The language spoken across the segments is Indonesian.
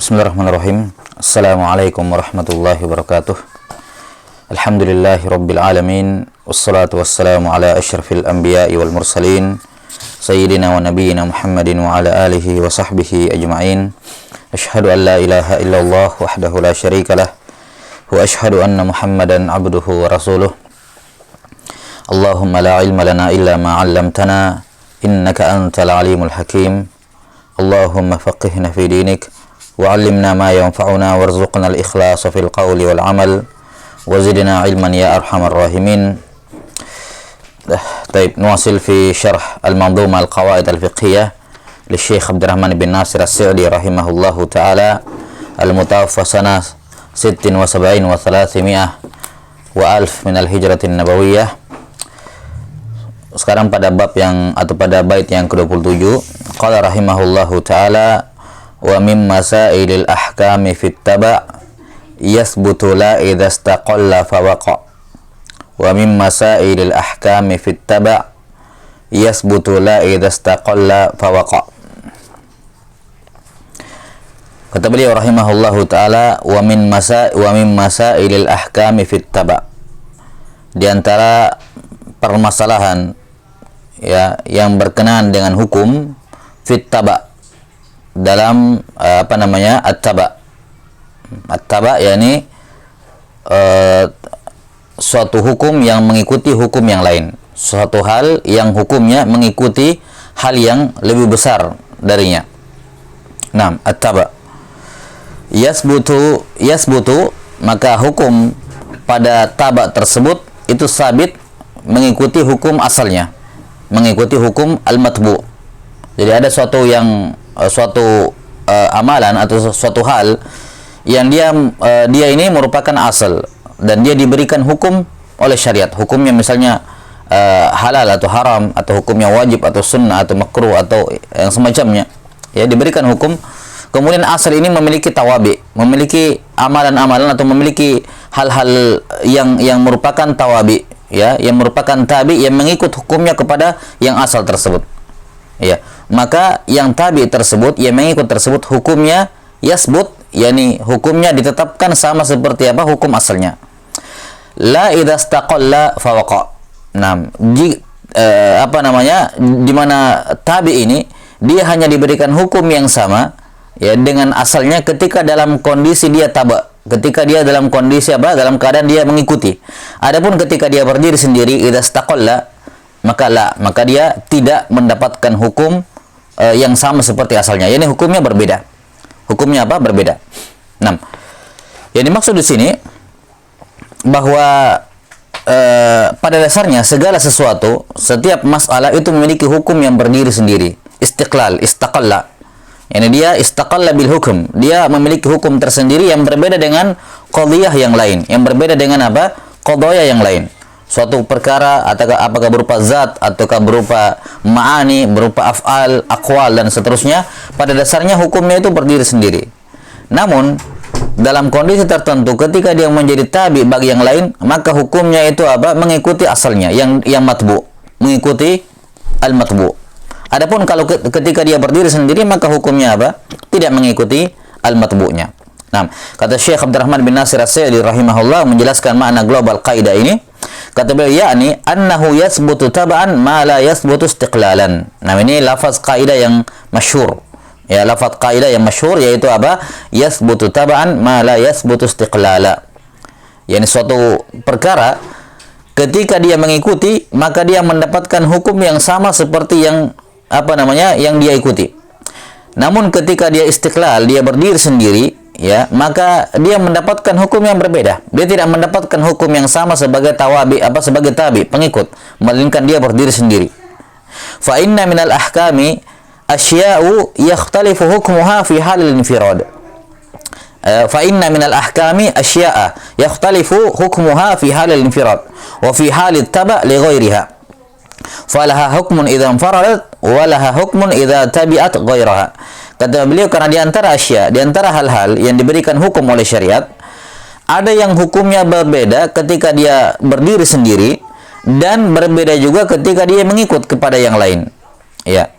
Bismillahirrahmanirrahim. Assalamualaikum warahmatullahi wabarakatuh. Alhamdulillahi rabbil alamin. Wassalatu wassalamu ala asyrafil anbiya'i wal mursalin Sayyidina wa nabiyyina Muhammadin wa ala alihi wa sahbihi ajma'in. Ashhadu an la ilaha illallah wahdahu la syarika lah, wa ashhadu anna Muhammadan abduhu wa rasuluh. Allahumma la ilma lana illa ma 'allamtana, innaka antal alimul hakim. Allahumma faqihna fi dinik, وعلمنا ما ينفعنا وارزقنا الإخلاص في القول والعمل وزدنا علما يا أرحم الراحمين. طيب نواصل في شرح المنظومة القواعد الفقهية للشيخ عبد الرحمن بن ناصر السعدي رحمه الله تعالى المتوفى سنة 76 و300 وألف من الهجرة النبوية. Sekarang pada bab yang atau pada bait yang ke-27, qala rahimahullahu taala wa min masailil ahkami fit taba' yasbutu la idza istaqalla fa waqa. Wa min masailil ahkami fit taba' yasbutu la idza istaqalla fa waqa. Kata beliau rahimahullahu taala, wa min masailil ahkami fit taba', di antara permasalahan ya yang berkenaan dengan hukum fit taba' dalam at-taba. At-taba yakni suatu hukum yang mengikuti hukum yang lain, suatu hal yang hukumnya mengikuti hal yang lebih besar darinya. Nah, at-taba yasbutu, maka hukum pada taba tersebut itu sabit mengikuti hukum asalnya, mengikuti hukum al-matbu. Jadi ada suatu amalan atau suatu hal yang dia ini merupakan asal dan dia diberikan hukum oleh syariat. Hukumnya misalnya halal atau haram, atau hukumnya wajib atau sunnah atau makruh atau yang semacamnya, ya diberikan hukum. Kemudian asal ini memiliki tawabi, memiliki amalan-amalan atau memiliki hal-hal yang merupakan tawabi, ya, yang merupakan tabi, yang mengikut hukumnya kepada yang asal tersebut. Ya, maka yang tabi tersebut, yang mengikut tersebut, hukumnya yasbut, yakni hukumnya ditetapkan sama seperti apa hukum asalnya. La idza istaqalla fa waqa. Nah, di mana tabi ini dia hanya diberikan hukum yang sama ya dengan asalnya ketika dalam kondisi dia taba, ketika dia dalam kondisi dalam keadaan dia mengikuti. Adapun ketika dia berdiri sendiri, idza istaqalla, maka dia tidak mendapatkan hukum yang sama seperti asalnya. Ini hukumnya berbeda. Hukumnya berbeda. Nah, yang dimaksud di sini bahwa pada dasarnya segala sesuatu, setiap masalah itu memiliki hukum yang berdiri sendiri. Istiqlal, istaqalla. Ini dia istaqalla bil hukum. Dia memiliki hukum tersendiri yang berbeda dengan qadhiyah yang lain, yang berbeda dengan qadaya yang lain. Suatu perkara apakah berupa zat ataukah berupa ma'ani, berupa af'al, aqwal dan seterusnya, pada dasarnya hukumnya itu berdiri sendiri. Namun dalam kondisi tertentu ketika dia menjadi tabi bagi yang lain, maka hukumnya itu mengikuti asalnya yang matbu, mengikuti al-matbu. Adapun kalau ketika dia berdiri sendiri, maka hukumnya tidak mengikuti al-matbu'nya. Nah, kata Syekh Abdurrahman bin Nasir as-Sa'di rahimahullah menjelaskan makna global kaidah ini. Kata beliau, yakni annahu yasbutu tab'an ma la yasbutu istiqlalan. Nah, ini lafaz kaidah yang masyhur. Ya, lafaz kaidah yang masyhur yaitu yasbutu tab'an ma la yasbutu istiqlala. Yani suatu perkara ketika dia mengikuti, maka dia mendapatkan hukum yang sama seperti yang yang dia ikuti. Namun ketika dia istiqlal, dia berdiri sendiri, ya, maka dia mendapatkan hukum yang berbeda. Dia tidak mendapatkan hukum yang sama sebagai sebagai tabi, pengikut, melainkan dia berdiri sendiri. Fa inna minal ahkami asya'u yakhtalifu hukmuha fi halil infirad. Fa inna minal ahkami asya'a yakhtalifu hukmuha fi halil infirad wa fi halit taba' li ghairiha. Falaha hukmun idza infaradat wa laha hukmun idza tabi'at ghairaha. Kata beliau, karena di antara hal-hal yang diberikan hukum oleh syariat, ada yang hukumnya berbeda ketika dia berdiri sendiri dan berbeda juga ketika dia mengikut kepada yang lain. Ya.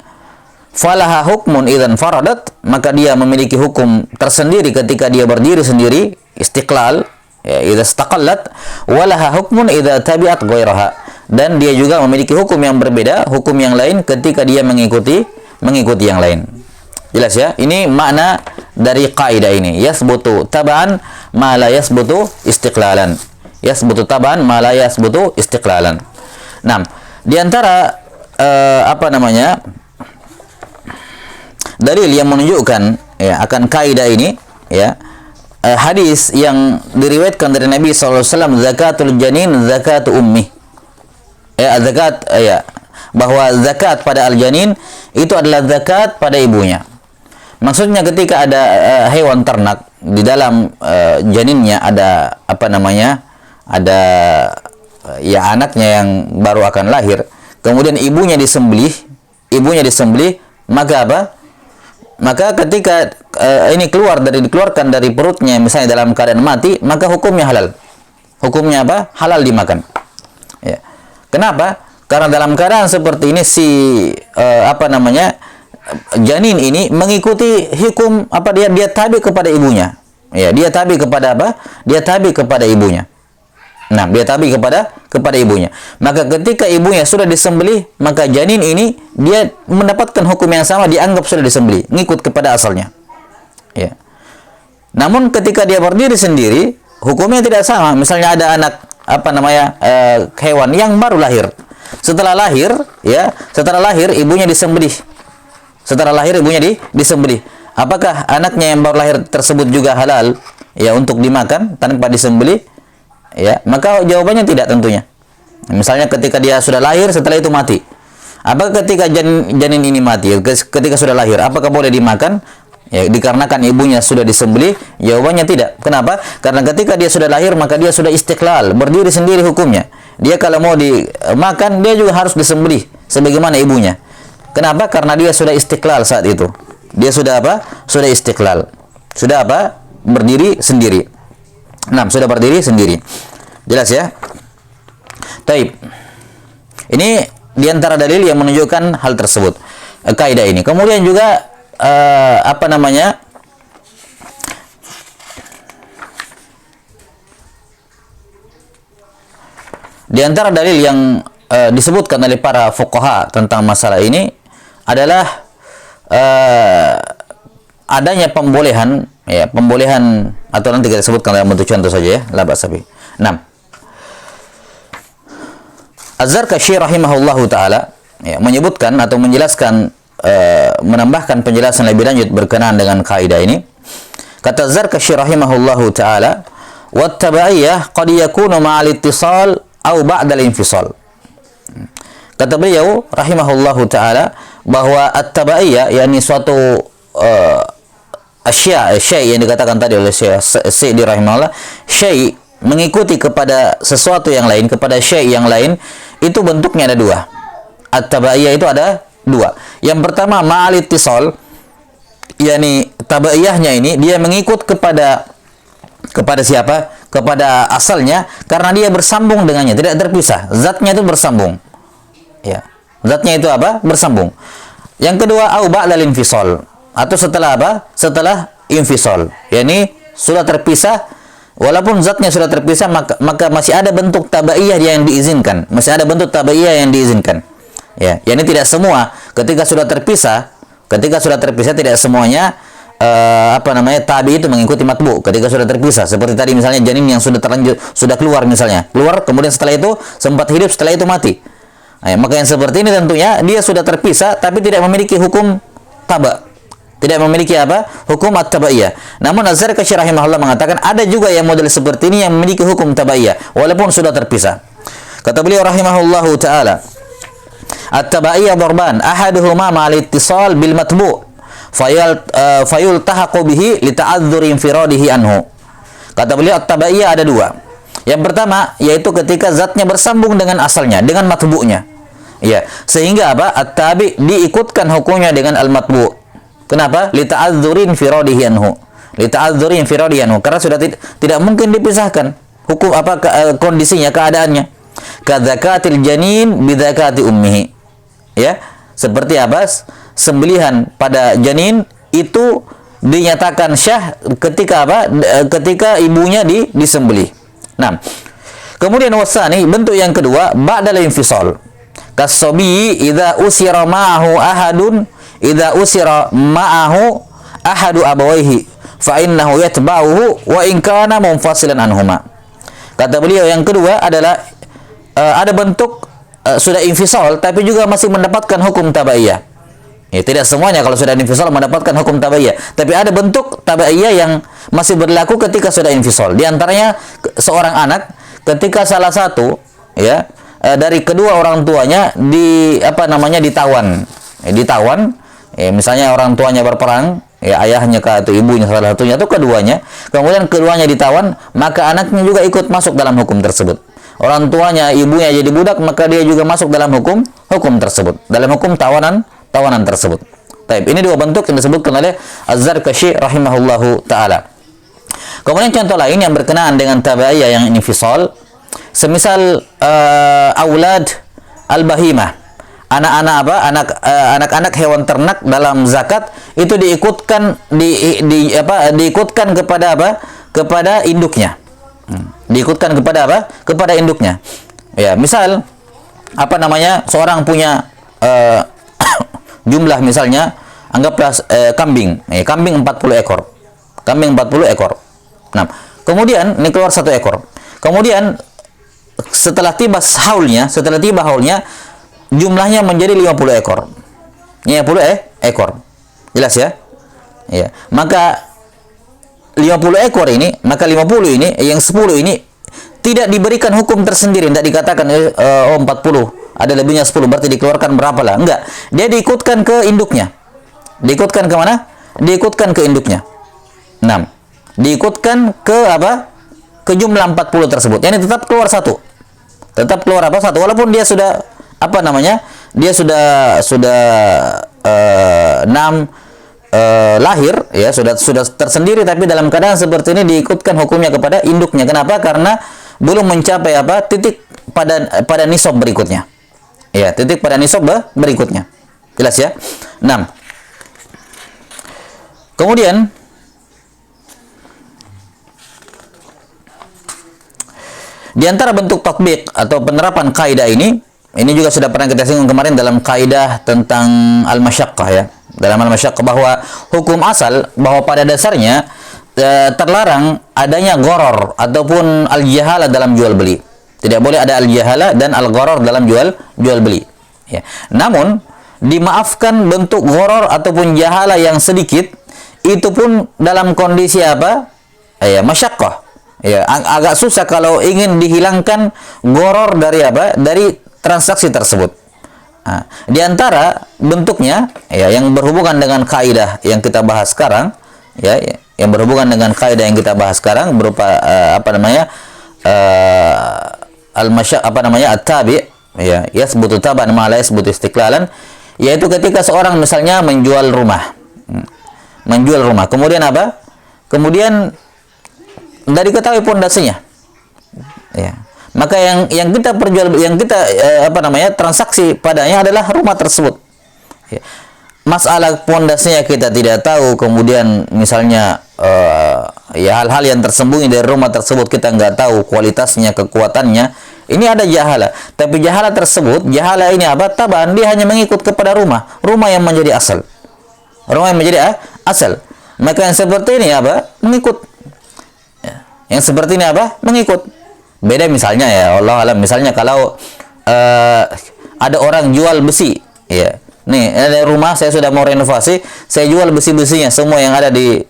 falaha hukmun idzan faradat, maka dia memiliki hukum tersendiri ketika dia berdiri sendiri, istiqlal, ya, idza istaqallat, walaha hukmun idza tabi'at ghairaha, dan dia juga memiliki hukum yang berbeda, hukum yang lain ketika dia mengikuti yang lain. Jelas ya? Ini makna dari kaidah ini. Yasbutu tab'an ma la yasbutu istiqlalan. Yasbutu tab'an ma la yasbutu istiqlalan. Nah, di antara dalil yang menunjukkan ya akan kaidah ini ya, hadis yang diriwayatkan dari Nabi SAW, zakatul janin zakatu ummi, ya, zakat ya, bahwa zakat pada al-janin itu adalah zakat pada ibunya. Maksudnya ketika ada hewan ternak di dalam janinnya ada ada ya anaknya yang baru akan lahir, kemudian ibunya disembelih, maka apa? Maka ketika ini dikeluarkan dari perutnya misalnya dalam keadaan mati, maka hukumnya halal. Hukumnya apa? Halal dimakan. Ya. Kenapa? Karena dalam keadaan seperti ini si janin ini mengikuti hukum dia tabi kepada ibunya. Ya, dia tabi kepada apa? Dia tabi kepada ibunya. Nah, dia tabi kepada ibunya. Maka ketika ibunya sudah disembelih, maka janin ini dia mendapatkan hukum yang sama, dianggap sudah disembelih, ngikut kepada asalnya. Ya. Namun ketika dia berdiri sendiri, hukumnya tidak sama. Misalnya ada anak hewan yang baru lahir. Setelah lahir ibunya disembelih. Disembelih. Apakah anaknya yang baru lahir tersebut juga halal ya untuk dimakan tanpa disembelih? Ya, maka jawabannya tidak tentunya. Misalnya ketika dia sudah lahir, setelah itu mati. Apakah ketika janin ini mati, ketika sudah lahir, apakah boleh dimakan? Ya, dikarenakan ibunya sudah disembelih, jawabannya tidak. Kenapa? Karena ketika dia sudah lahir, maka dia sudah istiqlal, berdiri sendiri hukumnya. Dia kalau mau dimakan, dia juga harus disembelih sebagaimana ibunya. Kenapa? Karena dia sudah istiqlal saat itu. Dia sudah apa? Sudah istiqlal. Sudah apa? Berdiri sendiri. Nah, sudah berdiri sendiri. Jelas ya? Taib. Ini diantara dalil yang menunjukkan hal tersebut. Kaidah ini. Kemudian juga di antara dalil yang disebutkan oleh para fuqaha tentang masalah ini adalah adanya pembolehan atau nanti kita sebutkan dalam bentuk contoh saja ya, la ba'sabi. 6. Az-Zarkashi rahimahullahu taala ya, menyebutkan atau menjelaskan menambahkan penjelasan lebih lanjut berkenaan dengan kaidah ini. Kata Az-Zarkashi rahimahullahu taala, "Wat tabaiyah qad yakunu ma'al ittisal aw ba'da al-infisal." Kata beliau rahimahullahu taala bahwa at-tabaiyah yakni suatu syai' yang dikatakan tadi oleh Syekh rahimahullah, syai' mengikuti kepada sesuatu yang lain, kepada syai' yang lain, itu bentuknya ada dua. At-tabaiyah itu ada dua. Yang pertama ma'al ittisal, yakni tabaiyahnya ini dia mengikut kepada siapa? Kepada asalnya, karena dia bersambung dengannya, tidak terpisah. Zatnya itu bersambung. Ya. Zatnya itu apa? Bersambung. Yang kedua au ba'dal infisal, atau setelah apa? Setelah infisal. Yakni sudah terpisah, walaupun zatnya sudah terpisah, maka masih ada bentuk tabaiyah yang diizinkan. Masih ada bentuk tabaiyah yang diizinkan. Ya, yakni tidak semua ketika sudah terpisah tidak semuanya tabi itu mengikuti matbu ketika sudah terpisah. Seperti tadi misalnya janin yang sudah keluar misalnya. Keluar kemudian setelah itu sempat hidup, setelah itu mati. Nah, maka yang seperti ini tentunya dia sudah terpisah tapi tidak memiliki hukum taba. Tidak memiliki apa? Hukum at-tabaiyah. Namun Az-Zarkashi rahimahullah mengatakan ada juga yang model seperti ini yang memiliki hukum tabaiyah walaupun sudah terpisah. Kata beliau rahimahullahu taala, at-tabaiyah darban, ahaduhuma ma'al ittisal bil matbu' fayultahaqu bihi lita'adzuri infiradihi anhu. Kata beliau at-tabaiyah ada dua. Yang pertama yaitu ketika zatnya bersambung dengan asalnya, dengan matbu'nya. Ya, sehingga apa? At-tabi diikutkan hukumnya dengan al-matbu'. Kenapa? Lita'adzuri infiradihi anhu. Lita'adzuri infiradihi anhu. Karena sudah tidak mungkin dipisahkan hukum kondisinya, keadaannya. Kadzakatil janin bidzakati ummihi. Ya, seperti apa? sembelihan pada janin itu dinyatakan syah ketika apa? Ketika ibunya disembelih. Nah, kemudian wasani, bentuk yang kedua, ba'dal infisal. Kasobi idza usira ma'ahu ahadu abawaihi fa innahu yatba'uhu wa in kana munfasilan anhuma. Kata beliau yang kedua adalah ada bentuk sudah infisal tapi juga masih mendapatkan hukum tabaiyah. Ya, tidak semuanya kalau sudah infisal mendapatkan hukum tabaiyah, tapi ada bentuk tabaiyah yang masih berlaku ketika sudah infisal. Di antaranya seorang anak ketika salah satu ya dari kedua orang tuanya ditawan. Misalnya orang tuanya berperang, ya ayahnya atau ibunya salah satunya atau keduanya, kemudian keduanya ditawan, maka anaknya juga ikut masuk dalam hukum tersebut. Orang tuanya, ibunya jadi budak, maka dia juga masuk dalam hukum tersebut, dalam hukum tawanan tersebut. Baik, ini dua bentuk yang disebutkan oleh Az-Zarkashi rahimahullahu taala. Kemudian contoh lain yang berkenaan dengan tabaiyah yang infisal, semisal aulad al-bahimah, anak-anak hewan ternak dalam zakat itu diikutkan kepada apa? Kepada induknya. Diikutkan kepada apa? Kepada induknya. Ya, misal seorang punya jumlah misalnya anggaplah kambing 40 ekor. Kambing 40 ekor. Nah, kemudian ini keluar 1 ekor. Kemudian setelah tiba haulnya jumlahnya menjadi 50 ekor. 50 ekor. Jelas ya? Ya. Maka 50 ekor ini, maka 50 ini, yang 10 ini tidak diberikan hukum tersendiri, tidak dikatakan 40, ada lebihnya 10, berarti dikeluarkan berapa lah. Enggak. Dia diikutkan ke induknya. Diikutkan ke mana? Diikutkan ke induknya. 6. Diikutkan ke apa? Ke jumlah 40 tersebut. Yani tetap keluar 1. Tetap keluar apa? 1. Walaupun dia sudah dia sudah 6 lahir ya, sudah tersendiri, tapi dalam keadaan seperti ini diikutkan hukumnya kepada induknya. Kenapa? Karena belum mencapai titik pada nisab berikutnya. Ya, titik pada nisab berikutnya. Jelas ya? 6. Kemudian di antara bentuk tatbiq atau penerapan kaidah ini juga sudah pernah kita singgung kemarin dalam kaidah tentang al-masyaqqah ya. Dalam al-masyaqqah bahwa hukum asal bahwa pada dasarnya terlarang adanya gharar ataupun al-jahalah dalam jual beli. Tidak boleh ada al-jahalah dan al-gharar dalam jual beli. Ya. Namun dimaafkan bentuk gharar ataupun jahalah yang sedikit, itu pun dalam kondisi apa? Ya, masyaqqah. Ya, agak susah kalau ingin dihilangkan gharar dari apa? Dari transaksi tersebut. Nah, di antara bentuknya ya yang berhubungan dengan kaidah yang kita bahas sekarang ya, yang berhubungan dengan kaidah yang kita bahas sekarang berupa at-tabi ya, yasbutu taban ma la yasbutu istiqlalan, yaitu ketika seorang misalnya menjual rumah. Kemudian apa? Kemudian dari ketahui pondasinya. Ya. Maka yang kita transaksi padanya adalah rumah tersebut. Ya. Masalah pondasinya kita tidak tahu, kemudian misalnya hal-hal yang tersembunyi dari rumah tersebut kita nggak tahu kualitasnya, kekuatannya, ini ada jahala. Tapi jahala tersebut, jahala ini apa? Taban, dia hanya mengikut kepada rumah yang menjadi asal. Rumah yang menjadi asal. Maka yang seperti ini apa? Mengikut. Ya. Yang seperti ini apa? Mengikut. Beda misalnya ya, Allah alam, misalnya kalau ada orang jual besi, ya. Nih, ada rumah saya sudah mau renovasi, saya jual besi-besinya semua yang ada di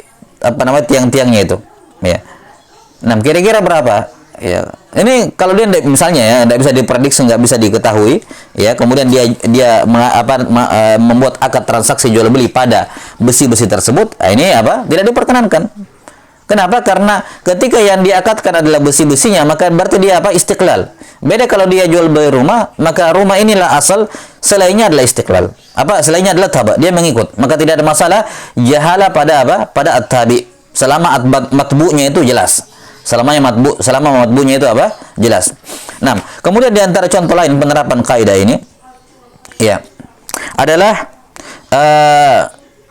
tiang-tiangnya itu. Ya. Nah, kira-kira berapa? Ya. Ini kalau dia misalnya ya, tidak bisa diprediksi, nggak bisa diketahui, ya. Kemudian dia membuat akad transaksi jual beli pada besi-besi tersebut, ini apa? Tidak diperkenankan. Kenapa? Karena ketika yang diakadkan adalah besi-besinya, maka berarti dia apa? Istiqlal. Beda kalau dia jual beli rumah, maka rumah inilah asal, selainnya adalah istiqlal. Selainnya adalah taba, dia mengikut. Maka tidak ada masalah jahala pada apa? Pada at-tabi. Selama matbu'nya itu jelas. Selama matbu'nya itu apa? Jelas. Nah, kemudian di antara contoh lain penerapan kaidah ini ya adalah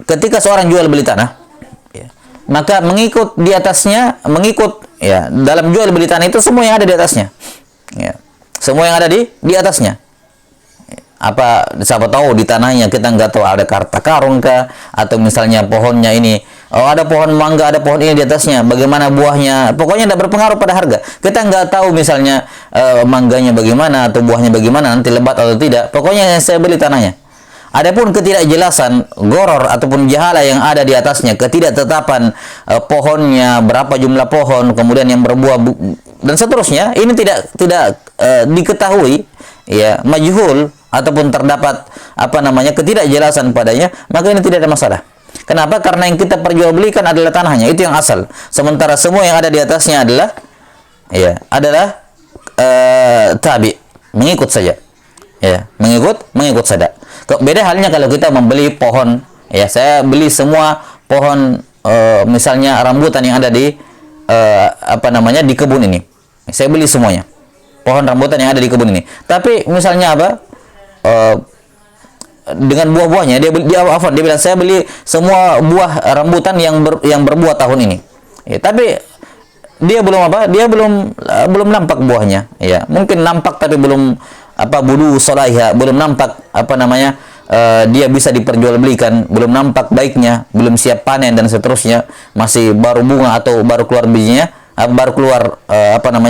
ketika seorang jual beli tanah, ya, maka mengikut di atasnya, mengikut ya dalam jual beli tanah itu semua yang ada di atasnya, ya, semua yang ada di atasnya. Apa siapa tahu di tanahnya kita nggak tahu ada harta karun kah, atau misalnya pohonnya ini, oh ada pohon mangga, ada pohon ini di atasnya, bagaimana buahnya, pokoknya tidak berpengaruh pada harga. Kita nggak tahu misalnya mangganya bagaimana atau buahnya bagaimana, nanti lebat atau tidak, pokoknya yang saya beli tanahnya. Adapun ketidakjelasan, goror ataupun jahala yang ada di atasnya, ketidaktetapan pohonnya, berapa jumlah pohon, kemudian yang berbuah dan seterusnya, ini tidak diketahui, ya, majhul ataupun terdapat ketidakjelasan padanya, maka ini tidak ada masalah. Kenapa? Karena yang kita perjualbelikan adalah tanahnya, itu yang asal. Sementara semua yang ada di atasnya adalah tabi, mengikut saja. Ya, mengikut saja. Beda halnya kalau kita membeli pohon, ya, saya beli semua pohon misalnya rambutan yang ada di di kebun ini. Saya beli semuanya. Pohon rambutan yang ada di kebun ini. Tapi misalnya dengan buah-buahnya dia bilang saya beli semua buah rambutan yang berbuah tahun ini. Ya, tapi dia belum nampak buahnya. Ya, mungkin nampak tapi belum budu solaiha, belum nampak dia bisa diperjualbelikan, belum nampak baiknya, belum siap panen dan seterusnya, masih baru bunga atau baru keluar bijinya, baru keluar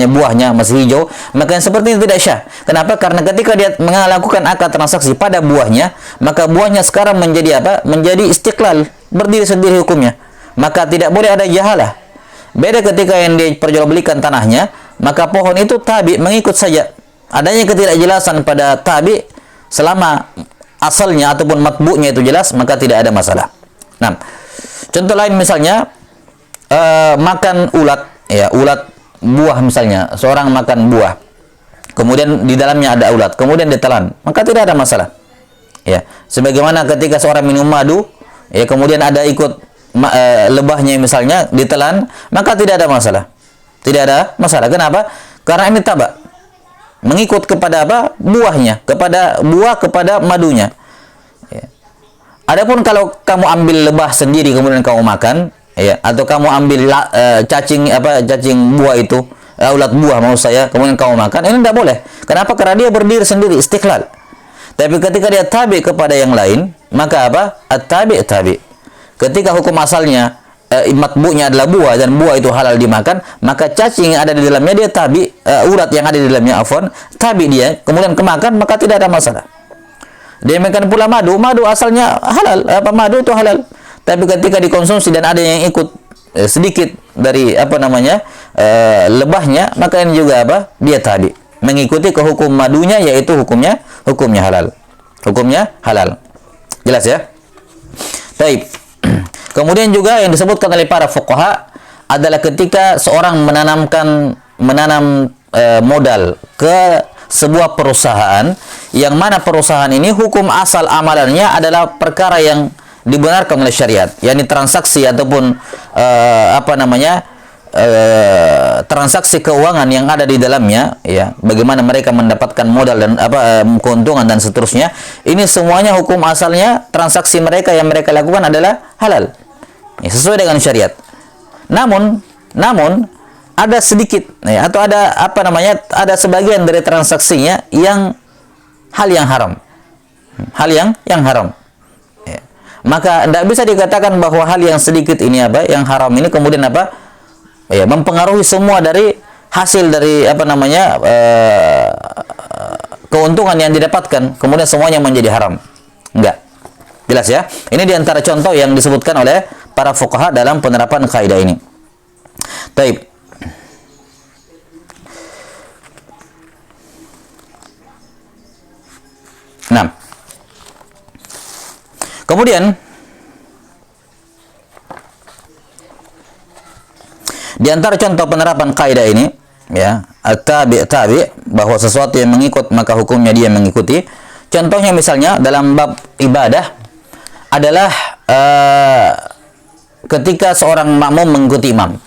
buahnya masih hijau, maka yang seperti ini tidak syah. Kenapa? Karena ketika dia melakukan akad transaksi pada buahnya, maka buahnya sekarang menjadi istiqlal, berdiri sendiri hukumnya, maka tidak boleh ada jahalah. Beda ketika yang diperjualbelikan tanahnya, maka pohon itu tabi, mengikut saja. Adanya ketidakjelasan pada tabi, selama asalnya ataupun matbu'nya itu jelas, maka tidak ada masalah. Nah, contoh lain misalnya makan ulat, ya, ulat buah misalnya, seorang makan buah, kemudian di dalamnya ada ulat, kemudian ditelan, maka tidak ada masalah. Ya, sebagaimana ketika seorang minum madu, ya, kemudian ada ikut lebahnya misalnya ditelan, maka tidak ada masalah. Tidak ada masalah. Kenapa? Karena ini tabak, mengikut kepada buahnya, kepada madunya. Ya. Adapun kalau kamu ambil lebah sendiri kemudian kamu makan, ya, atau kamu ambil cacing buah itu, ulat buah mau saya, kemudian kamu makan, ini tidak boleh. Kenapa? Karena dia berdiri sendiri, istiqlal. Tapi ketika dia tabi kepada yang lain, maka at-tabi. Ketika hukum asalnya matbu'nya adalah buah dan buah itu halal dimakan, maka cacing yang ada di dalamnya dia tabi, ulat yang ada di dalamnya tabi dia, kemudian kemakan, maka tidak ada masalah. Demikian pula madu asalnya halal, madu itu halal. Tapi ketika dikonsumsi dan ada yang ikut sedikit dari lebahnya, maka ini juga dia tabi, mengikuti ke hukum madunya, yaitu hukumnya halal. Hukumnya halal. Jelas ya? Baik. Kemudian juga yang disebutkan oleh para fuqaha adalah ketika seorang menanam modal ke sebuah perusahaan, yang mana perusahaan ini hukum asal amalannya adalah perkara yang dibenarkan oleh syariat, yakni transaksi ataupun transaksi keuangan yang ada di dalamnya, ya, bagaimana mereka mendapatkan modal dan keuntungan dan seterusnya. Ini semuanya hukum asalnya, transaksi mereka yang mereka lakukan adalah halal, ya, sesuai dengan syariat. Namun ada sedikit, ya, atau ada sebagian dari transaksinya yang hal yang haram, ya. Maka tidak bisa dikatakan bahwa hal yang sedikit ini yang haram ini kemudian ya, mempengaruhi semua dari hasil dari keuntungan yang didapatkan, kemudian semuanya menjadi haram. Enggak. Jelas ya? Ini diantara contoh yang disebutkan oleh para fuqaha dalam penerapan kaidah ini. Taib. Nah, kemudian di antara contoh penerapan kaidah ini, ya, at-tabi' bahwa sesuatu yang mengikut maka hukumnya dia mengikuti. Contohnya misalnya dalam bab ibadah adalah ketika seorang makmum mengikuti imam.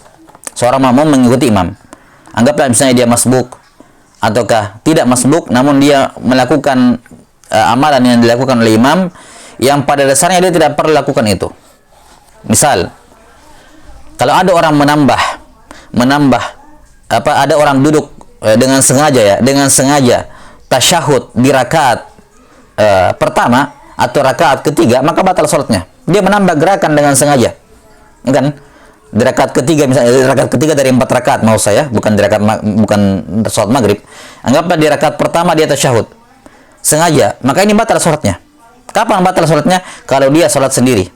Anggaplah misalnya dia masbuk ataukah tidak masbuk, namun dia melakukan amalan yang dilakukan oleh imam yang pada dasarnya dia tidak perlu lakukan itu. Misal, kalau ada orang menambah ada orang duduk dengan sengaja tasyahud di rakaat pertama atau rakaat ketiga, maka batal sholatnya. Dia menambah gerakan dengan sengaja, kan? Di rakaat ketiga, misalnya di rakaat ketiga dari 4 rakaat, mau saya bukan di rakaat bukan sholat maghrib. Anggaplah di rakaat pertama dia tasyahud sengaja, maka ini batal sholatnya. Kapan batal sholatnya? Kalau dia sholat sendiri.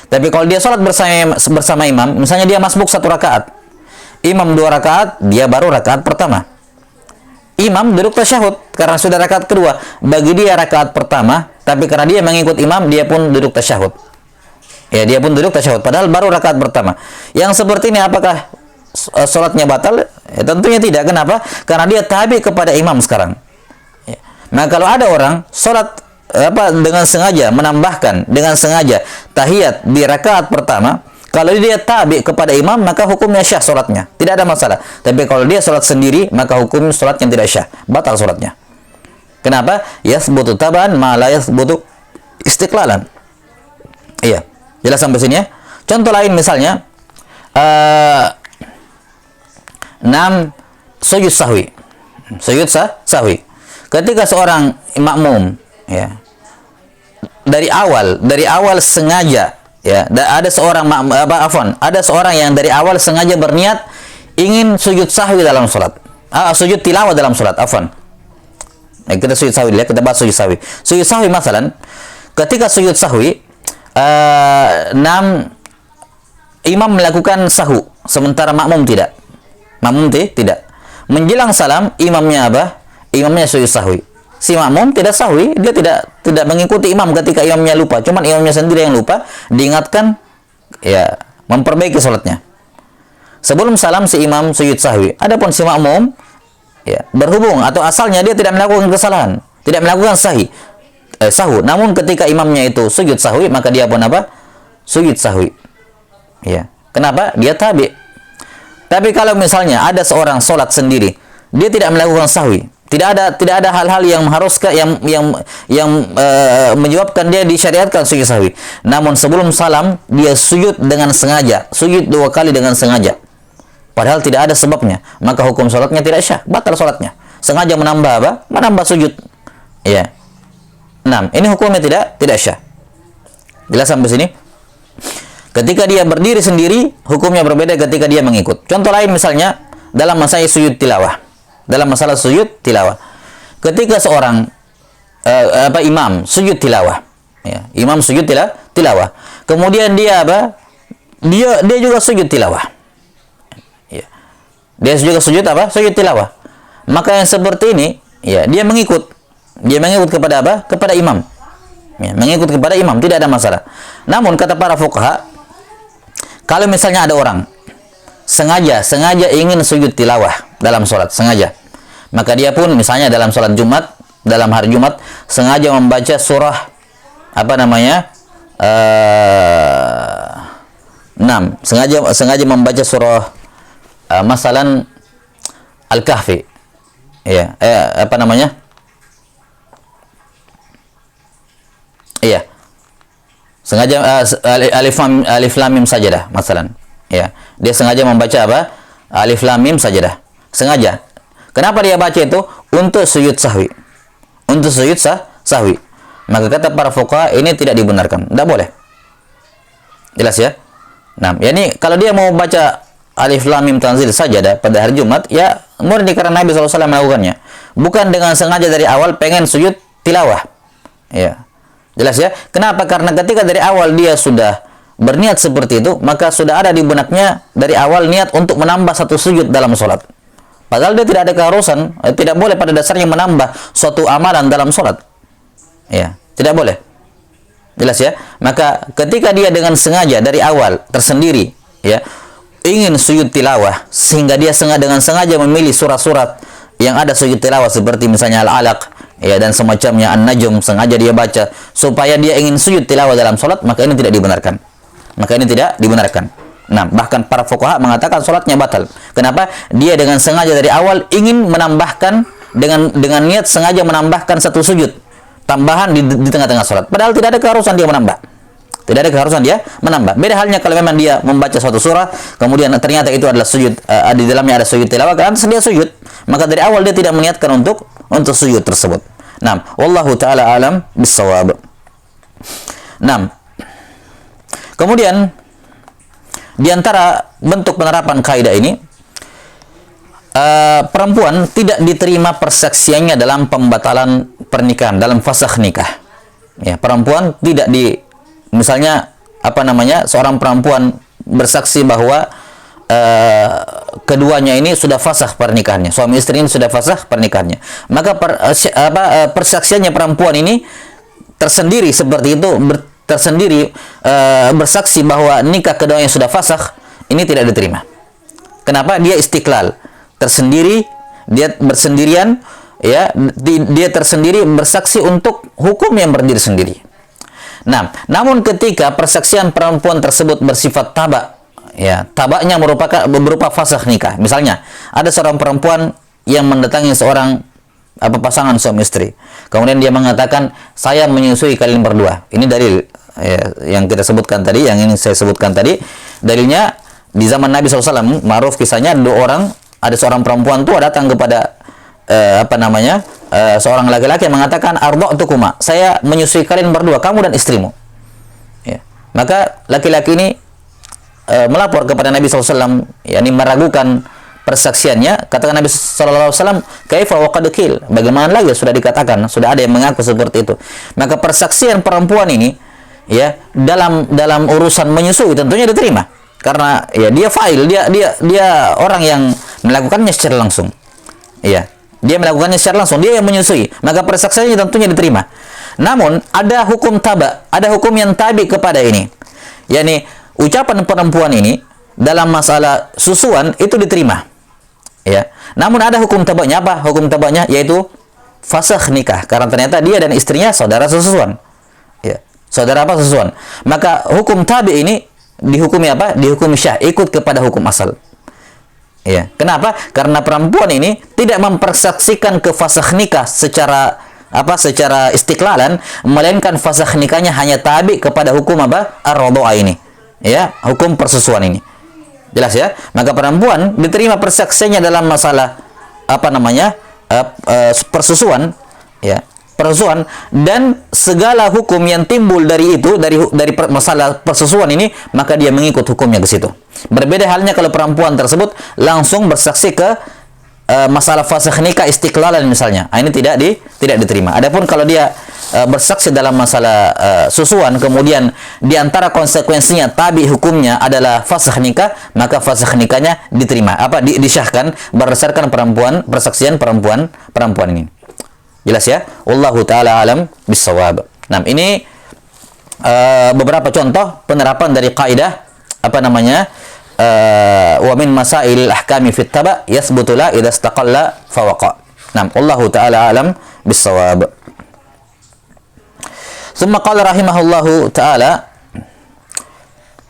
Tapi kalau dia sholat bersama imam, misalnya dia masbuk 1 rakaat, imam 2 rakaat, dia baru rakaat pertama. Imam duduk tasyahud karena sudah rakaat kedua. Bagi dia rakaat pertama, tapi karena dia mengikut imam, dia pun duduk tasyahud. Ya, dia pun duduk tasyahud, padahal baru rakaat pertama. Yang seperti ini apakah sholatnya batal? Ya, tentunya tidak. Kenapa? Karena dia tabi kepada imam sekarang. Ya. Nah, kalau ada orang sholat dengan sengaja menambahkan dengan sengaja tahiyat di rakaat pertama, kalau dia tabi kepada imam, maka hukumnya syah sholatnya, tidak ada masalah. Tapi kalau dia sholat sendiri, maka hukum sholatnya tidak syah, batal sholatnya. Kenapa? Yathbutu taban ma la yathbutu istiqlalan. Iya, jelas sampai sini ya. Contoh lain misalnya, 6 sujud sahwi. Sujud sahwi. Ketika seorang makmum, ya, dari awal sengaja, ya, ada seorang ada seorang yang dari awal sengaja berniat ingin sujud sahwi dalam sholat, sujud tilawah dalam sholat, kita sujud sahwi ya, kita bahas sujud sahwi. Sujud sahwi masalan, ketika sujud sahwi, 6 imam melakukan sahu, sementara makmum tidak. Tidak. Menjelang salam, imamnya imamnya sujud sahwi. Si makmum tidak sahwi, dia tidak mengikuti imam ketika imamnya lupa, cuman imamnya sendiri yang lupa, diingatkan, ya, memperbaiki sholatnya. Sebelum salam si imam sujud sahwi. Adapun si makmum, ya, berhubung atau asalnya dia tidak melakukan kesalahan, tidak melakukan sahu. Namun ketika imamnya itu sujud sahwi, maka dia pun sujud sahwi. Ya. Kenapa? Dia tabi. Tapi kalau misalnya ada seorang sholat sendiri, dia tidak melakukan sahwi, tidak ada hal-hal yang mengharuskan yang menyebabkan dia disyariatkan sujud sahwi. Namun sebelum salam dia sujud dengan sengaja, sujud 2 kali dengan sengaja, padahal tidak ada sebabnya, maka hukum sholatnya tidak syah, batal sholatnya. Sengaja menambah sujud. Ya. 6. Ini hukumnya tidak syah. Jelas sampai sini? Ketika dia berdiri sendiri, hukumnya berbeda ketika dia mengikut. Contoh lain misalnya dalam masalah sujud tilawah. Ketika seorang imam sujud tilawah, ya, imam sujud tilawah. Kemudian dia Dia juga sujud tilawah. Ya. Dia juga sujud sujud tilawah. Maka yang seperti ini, ya, dia mengikut kepada kepada imam. Ya, mengikut kepada imam, tidak ada masalah. Namun kata para fuqaha, kalau misalnya ada orang sengaja ingin sujud tilawah dalam sholat, sengaja, maka dia pun misalnya dalam sholat Jumat, dalam hari Jumat, sengaja membaca surah 6, sengaja membaca surah masalan Al-Kahfi, ya, iya, sengaja alif lam mim sajadah masalan, ya, dia sengaja membaca alif lam mim sajadah, sengaja. Kenapa dia baca itu? Untuk sujud sahwi, sahwi. Maka kata para fuqaha ini tidak dibenarkan, tidak boleh. Jelas ya? Nah, yakni kalau dia mau baca alif lam mim tanzil sajadah pada hari Jumat, ya murni karena Nabi SAW melakukannya, bukan dengan sengaja dari awal pengen sujud tilawah. Ya. Jelas ya? Kenapa? Karena ketika dari awal dia sudah berniat seperti itu, maka sudah ada di benaknya dari awal niat untuk menambah satu sujud dalam sholat. Padahal dia tidak ada keharusan, tidak boleh pada dasarnya menambah suatu amalan dalam sholat. Ya, tidak boleh. Jelas ya? Maka ketika dia dengan sengaja dari awal tersendiri, ya, ingin sujud tilawah, sehingga dia dengan sengaja memilih surat-surat yang ada sujud tilawah seperti misalnya Al-Alaq, ya, dan semacamnya An-Najm, sengaja dia baca supaya dia ingin sujud tilawah dalam sholat, maka ini tidak dibenarkan. Nah, bahkan para fuqaha mengatakan sholatnya batal. Kenapa? Dia dengan sengaja dari awal ingin menambahkan dengan niat sengaja menambahkan satu sujud tambahan di tengah-tengah sholat. Padahal tidak ada keharusan dia menambah. Tidak ada keharusan dia menambah. Beda halnya kalau memang dia membaca suatu surah, kemudian ternyata itu adalah sujud, di dalamnya ada sujud tilawah, karena dia sujud, maka dari awal dia tidak meniatkan untuk sujud tersebut. Nah, wallahu taala alam bissawab. Nah, kemudian di antara bentuk penerapan kaidah ini, perempuan tidak diterima persaksiannya dalam pembatalan pernikahan, dalam fasakh nikah. Ya, perempuan tidak misalnya seorang perempuan bersaksi bahwa keduanya ini sudah fasakh pernikahannya, suami istri ini sudah fasakh pernikahannya, maka persaksiannya perempuan ini tersendiri seperti itu, bersaksi bahwa nikah keduanya sudah fasakh, ini tidak diterima. Kenapa? Dia istiqlal, tersendiri, dia bersendirian, ya, dia tersendiri bersaksi untuk hukum yang berdiri sendiri. Nah, namun ketika persaksian perempuan tersebut bersifat tabak, ya, tabaknya berupa fasakh nikah. Misalnya, ada seorang perempuan yang mendatangi seorang pasangan suami istri. Kemudian dia mengatakan, saya menyusui kalian berdua. Ini dalil, ya, yang kita sebutkan tadi, yang ini saya sebutkan tadi. Dalilnya di zaman Nabi SAW, ma'ruf kisahnya, ada seorang perempuan tua datang kepada seorang laki-laki yang mengatakan, arda'tukuma, saya menyusui kalian berdua, kamu dan istrimu. Ya. Maka laki-laki ini melapor kepada Nabi SAW, yakni meragukan persaksiannya. Katakan Nabi SAW, kaifa wa qad qil, bagaimana lagi sudah dikatakan, sudah ada yang mengaku seperti itu. Maka persaksian perempuan ini, ya, dalam urusan menyusui tentunya diterima, karena ya dia fa'il, dia orang yang melakukannya secara langsung. Iya, dia melakukannya secara langsung, dia yang menyusui, maka persaksiannya tentunya diterima. Namun ada hukum taba, ada hukum yang tabi kepada ini, yakni ucapan perempuan ini dalam masalah susuan itu diterima, ya. Namun ada hukum tabaknya. Apa hukum tabaknya? Yaitu fasakh nikah, karena ternyata dia dan istrinya saudara sesusuan, ya, saudara sesusuan. Maka hukum tabi ini dihukumi apa? Dihukumi syah, ikut kepada hukum asal. Ya. Kenapa? Karena perempuan ini tidak mempersaksikan ke fasakh nikah secara istiklalan, melainkan fasakh nikahnya hanya tabi kepada hukum ar-radha'ah ini, ya, hukum persusuan ini. Jelas ya? Maka perempuan diterima persaksiannya dalam masalah persusuan, ya, persusuan, dan segala hukum yang timbul dari itu, dari masalah persusuan ini, maka dia mengikut hukumnya ke situ. Berbeda halnya kalau perempuan tersebut langsung bersaksi ke masalah fasakh nikah istiqlalan misalnya, ini tidak diterima. Adapun kalau dia bersaksi dalam masalah susuan, kemudian di antara konsekuensinya tabi hukumnya adalah fasakh nikah, maka fasakh nikahnya diterima, disyahkan berdasarkan persaksian perempuan ini. Jelas ya? Wallahu taala alam bissawab. Nah, ini beberapa contoh penerapan dari kaidah wa min masail ahkami fit taba yathbutu la idza istaqalla fawaqa. Nah, wallahu taala alam bissawab. Tsumma qala rahimahullahu taala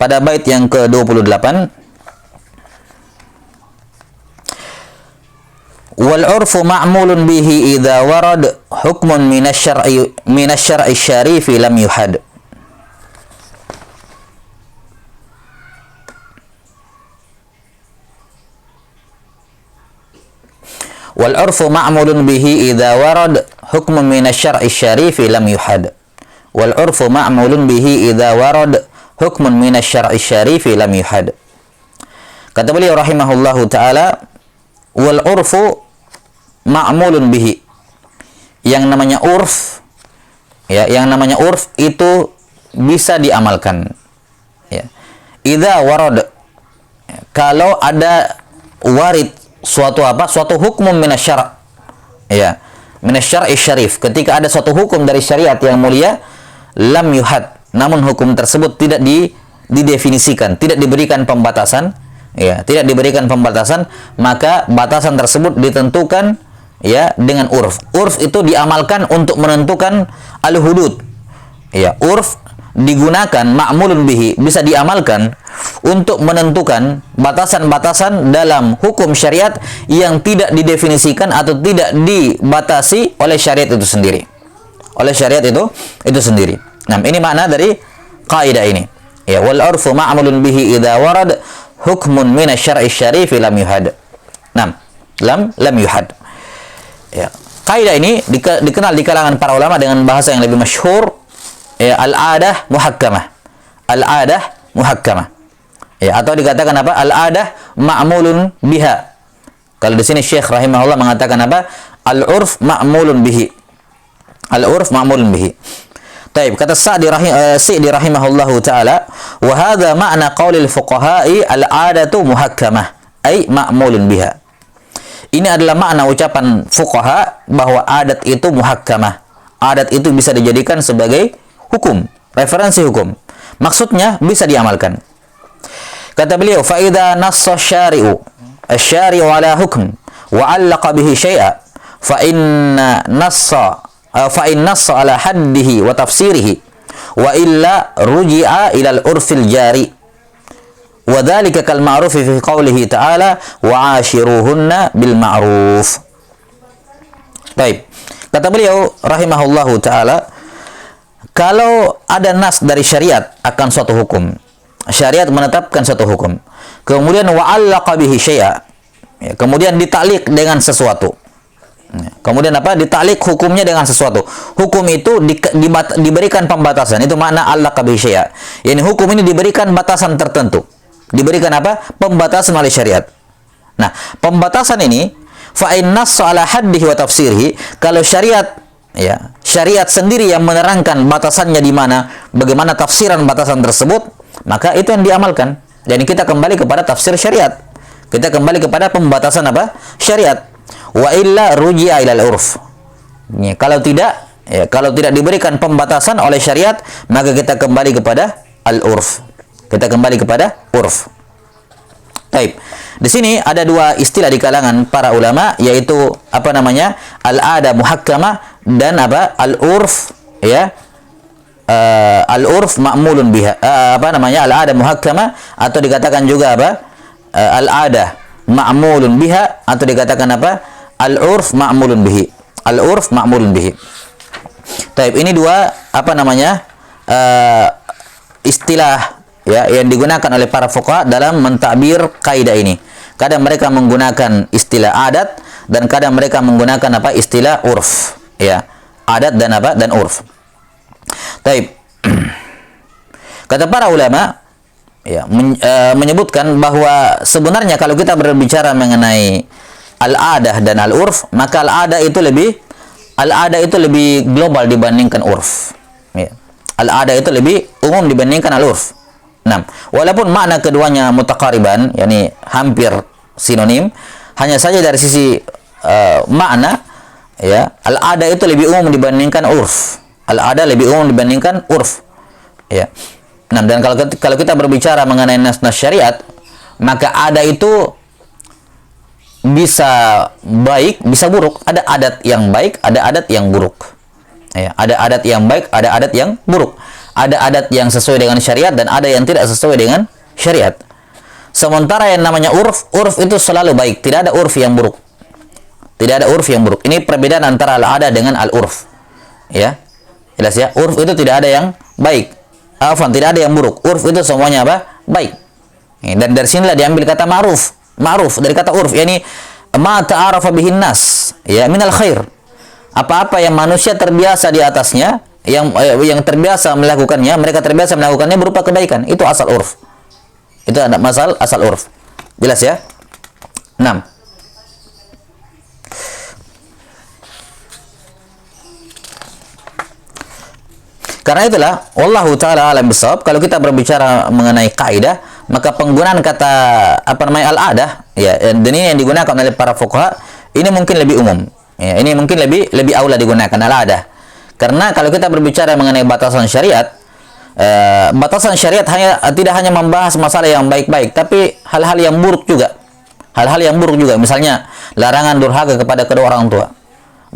pada bait yang ke-28, wal urfu ma'mulun bihi idza warad hukmun minasy-syar'i syarifi lam yuhad. Wal urfu ma'mulun bihi idza warad hukmun minasy-syar'i syarifi lam yuhad. Wal urfu ma'mulun bihi idza warad hukmun minasy-syar'i syarifi lam yuhad. Kata beliau rahimahullahu taala, wal urfu ma'mulun bihi, yang namanya urf, ya, yang namanya urf itu bisa diamalkan, ya. Idza warad, kalau ada warid suatu hukum minasyara', ya, minasyar'i syarif, ketika ada suatu hukum dari syariat yang mulia, lam yuhad, namun hukum tersebut tidak didefinisikan, tidak diberikan pembatasan, ya, tidak diberikan pembatasan, maka batasan tersebut ditentukan, ya, dengan urf. Urf itu diamalkan untuk menentukan al-hudud, ya. Urf digunakan, ma'mulun bihi, bisa diamalkan untuk menentukan batasan-batasan dalam hukum syariat yang tidak didefinisikan atau tidak dibatasi oleh syariat itu sendiri. oleh syariat itu sendiri. Nah, ini makna dari kaidah ini. Ya, wal urfu ma'mulun bihi idza warad hukmun min asy-syar'i syarif lam yuhad. Nah, lam yuhad. Ya, kaidah ini dikenal di kalangan para ulama dengan bahasa yang lebih masyhur, ya, al-adah muhakkamah. Al-adah muhakkamah. Ya, atau dikatakan apa? Al-adah ma'mulun biha. Kalau di sini Syekh rahimahullah mengatakan apa? Al-urf ma'mulun bihi. Al-urf ma'mulun bihi. Taib, kata Sa'di rahimahullahu ta'ala, wa hadha ma'na qaulil fuqaha'i al-'adatu muhakkamah, ay ma'mulun biha. Ini adalah makna ucapan fuqaha bahwa adat itu muhakkamah. Adat itu bisa dijadikan sebagai hukum, referensi hukum. Maksudnya bisa diamalkan. Kata beliau, fa idza nassa asy-syari'u ala hukm wa 'allaqa bihi syai'a fa in nassa ala haddihi wa tafsirihi wa illa ruji'a ila al-urfil jari wa dhalika kal ma'ruf fi qawlihi ta'ala wa 'ashiruhunna bil ma'ruf. Baik, kata beliau rahimahullahu ta'ala, kalau ada nas dari syariat akan suatu hukum, syariat menetapkan suatu hukum, kemudian wa'allaqa bihi syai'a, ya, kemudian ditaklik dengan sesuatu. Kemudian apa? Ditaklik hukumnya dengan sesuatu. Hukum itu diberikan pembatasan. Itu makna allaqa bihi syai'a. Yani hukum ini diberikan batasan tertentu. Diberikan apa? Pembatasan oleh syariat. Nah, pembatasan ini fa in nassa ala haddihi wa tafsirihi, kalau syariat, ya, syariat sendiri yang menerangkan batasannya di mana, bagaimana tafsiran batasan tersebut, maka itu yang diamalkan. Jadi kita kembali kepada tafsir syariat. Kita kembali kepada pembatasan apa? Syariat. Wa illa ruji'a ilal urf. Ya, kalau tidak diberikan pembatasan oleh syariat, maka kita kembali kepada al-urf. Kita kembali kepada urf. Baik. Di sini ada dua istilah di kalangan para ulama, yaitu apa namanya? Al-ada muhakkamah dan apa? Al-urf, ya. Al-urf ma'mulun biha. Apa namanya? Al-ada muhakkamah, atau dikatakan juga apa? Al-ada ma'mulun biha, atau dikatakan apa? Al-urf ma'mulun bihi. Al-urf ma'mulun bihi. Taib, ini dua apa namanya? Istilah, ya, yang digunakan oleh para fuqaha dalam mentakbir kaidah ini. Kadang mereka menggunakan istilah adat dan kadang mereka menggunakan apa? Istilah urf, ya. Adat dan apa? Dan urf. Taib. Kata para ulama, ya, menyebutkan bahwa sebenarnya kalau kita berbicara mengenai al-adah dan al-urf, maka al-adah itu lebih global dibandingkan urf. Ya. Al-adah itu lebih umum dibandingkan al-urf. Nah, walaupun makna keduanya mutaqariban, yakni hampir sinonim, hanya saja dari sisi makna, ya, al-adah itu lebih umum dibandingkan urf. Al-adah lebih umum dibandingkan urf. Ya. Nah, dan kalau kita berbicara mengenai nas-nas syariat, maka ada itu bisa baik, bisa buruk. Ada adat yang baik, ada adat yang buruk. Ya, ada adat yang baik, ada adat yang buruk. Ada adat yang sesuai dengan syariat dan ada yang tidak sesuai dengan syariat. Sementara yang namanya urf itu selalu baik, tidak ada urf yang buruk. Tidak ada urf yang buruk. Ini perbedaan antara al-adah dengan al-urf. Ya. Jelas ya? Urf itu tidak ada yang baik. Tidak ada yang buruk. Urf itu semuanya apa? Baik. Dan dari sinilah diambil kata ma'ruf. Ma'ruf dari kata urf, yakni ma ta'arafa bihin nas, ya, minal khair. Apa-apa yang manusia terbiasa di atasnya, yang terbiasa melakukannya, mereka terbiasa melakukannya berupa kebaikan. Itu asal urf. Itu ada asal urf. Jelas ya? 6. Karena itulah wallahu taala alam bisawab, kalau kita berbicara mengenai kaidah, maka penggunaan kata apa namanya al-adah, ya, dan ini yang digunakan oleh para fuqaha, ini mungkin lebih umum. Ya, ini mungkin lebih aula digunakan al-adah. Karena kalau kita berbicara mengenai batasan syariat, batasan syariat tidak hanya membahas masalah yang baik-baik, tapi hal-hal yang buruk juga. Hal-hal yang buruk juga, misalnya larangan durhaka kepada kedua orang tua.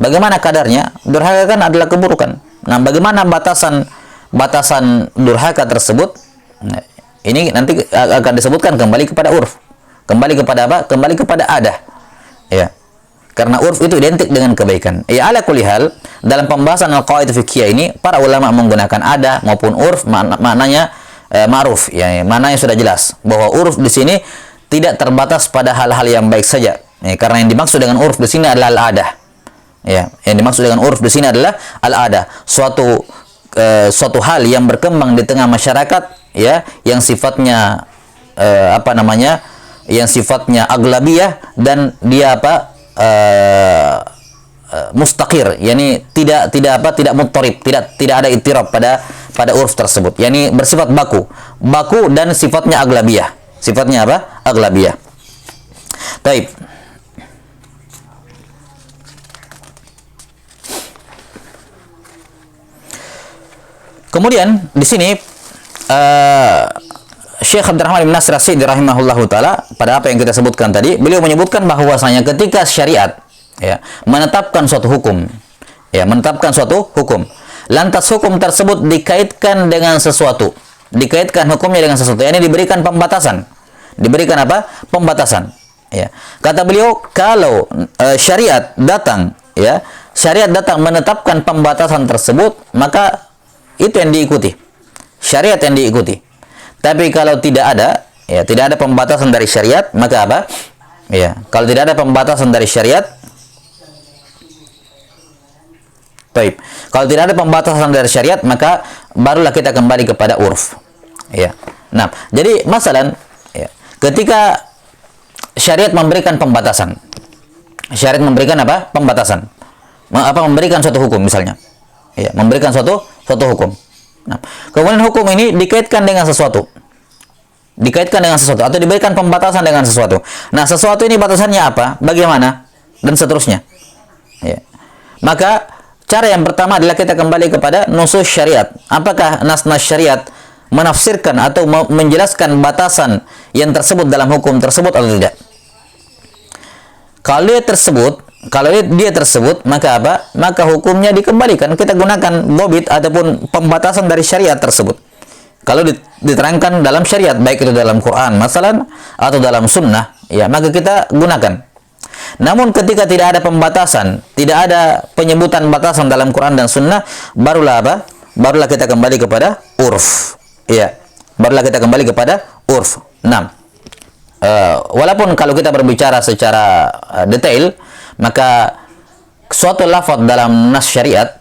Bagaimana kadarnya? Durhaka kan adalah keburukan. Nah, bagaimana batasan durhaka tersebut? Nah, ini nanti akan disebutkan kembali kepada urf. Kembali kepada apa? Kembali kepada adah. Ya. Karena urf itu identik dengan kebaikan. Ya ala kulli hal, dalam pembahasan al-qawaid fiqhiyah ini para ulama menggunakan ada maupun urf maknanya ma'ruf, ya, maknanya sudah jelas bahwa urf di sini tidak terbatas pada hal-hal yang baik saja. Ya, karena yang dimaksud dengan urf di sini adalah al-adah. Ya, yang dimaksud dengan urf di sini adalah al-adah, suatu hal yang berkembang di tengah masyarakat, ya, yang sifatnya yang sifatnya aglabiyah dan dia mustaqir, yakni tidak muttarib, tidak ada ittirab pada urf tersebut, yakni bersifat baku dan sifatnya aglabiyah. Sifatnya apa? Aglabiyah. Baik. Kemudian di sini Syekh Abdurrahman bin Nasir As-Sa'di rahimahullahu taala pada apa yang kita sebutkan tadi, beliau menyebutkan bahwasanya ketika syariat, ya, menetapkan suatu hukum, lantas hukum tersebut dikaitkan dengan sesuatu, dikaitkan hukumnya dengan sesuatu, ini diberikan pembatasan. Diberikan apa? Pembatasan. Ya. Kata beliau, kalau syariat datang menetapkan pembatasan tersebut, maka itu yang diikuti. Syariat yang diikuti. Tapi kalau tidak ada pembatasan dari syariat, maka apa? Ya, kalau tidak ada pembatasan dari syariat, baik. Kalau tidak ada pembatasan dari syariat, maka barulah kita kembali kepada urf. Ya. Nah, jadi masalah, ya, ketika syariat memberikan pembatasan, syariat memberikan apa? Pembatasan. Memberikan suatu hukum misalnya. Ya, memberikan suatu hukum. Nah, kemudian hukum ini dikaitkan dengan sesuatu. Atau diberikan pembatasan dengan sesuatu. Nah, sesuatu ini batasannya apa? Bagaimana? Dan seterusnya. Ya. Maka cara yang pertama adalah kita kembali kepada nusus syariat. Apakah nas-nas syariat menafsirkan atau menjelaskan batasan yang tersebut dalam hukum tersebut atau tidak? Kalau dia tersebut, maka apa? Maka hukumnya dikembalikan. Kita gunakan bobit ataupun pembatasan dari syariat tersebut. Kalau diterangkan dalam syariat, baik itu dalam Quran, masalah, atau dalam sunnah, ya, maka kita gunakan. Namun ketika tidak ada pembatasan, tidak ada penyebutan batasan dalam Quran dan sunnah, barulah apa? Barulah kita kembali kepada urf. Ya, barulah kita kembali kepada urf. 6. Walaupun kalau kita berbicara secara detail, maka suatu lafaz dalam nas syariat,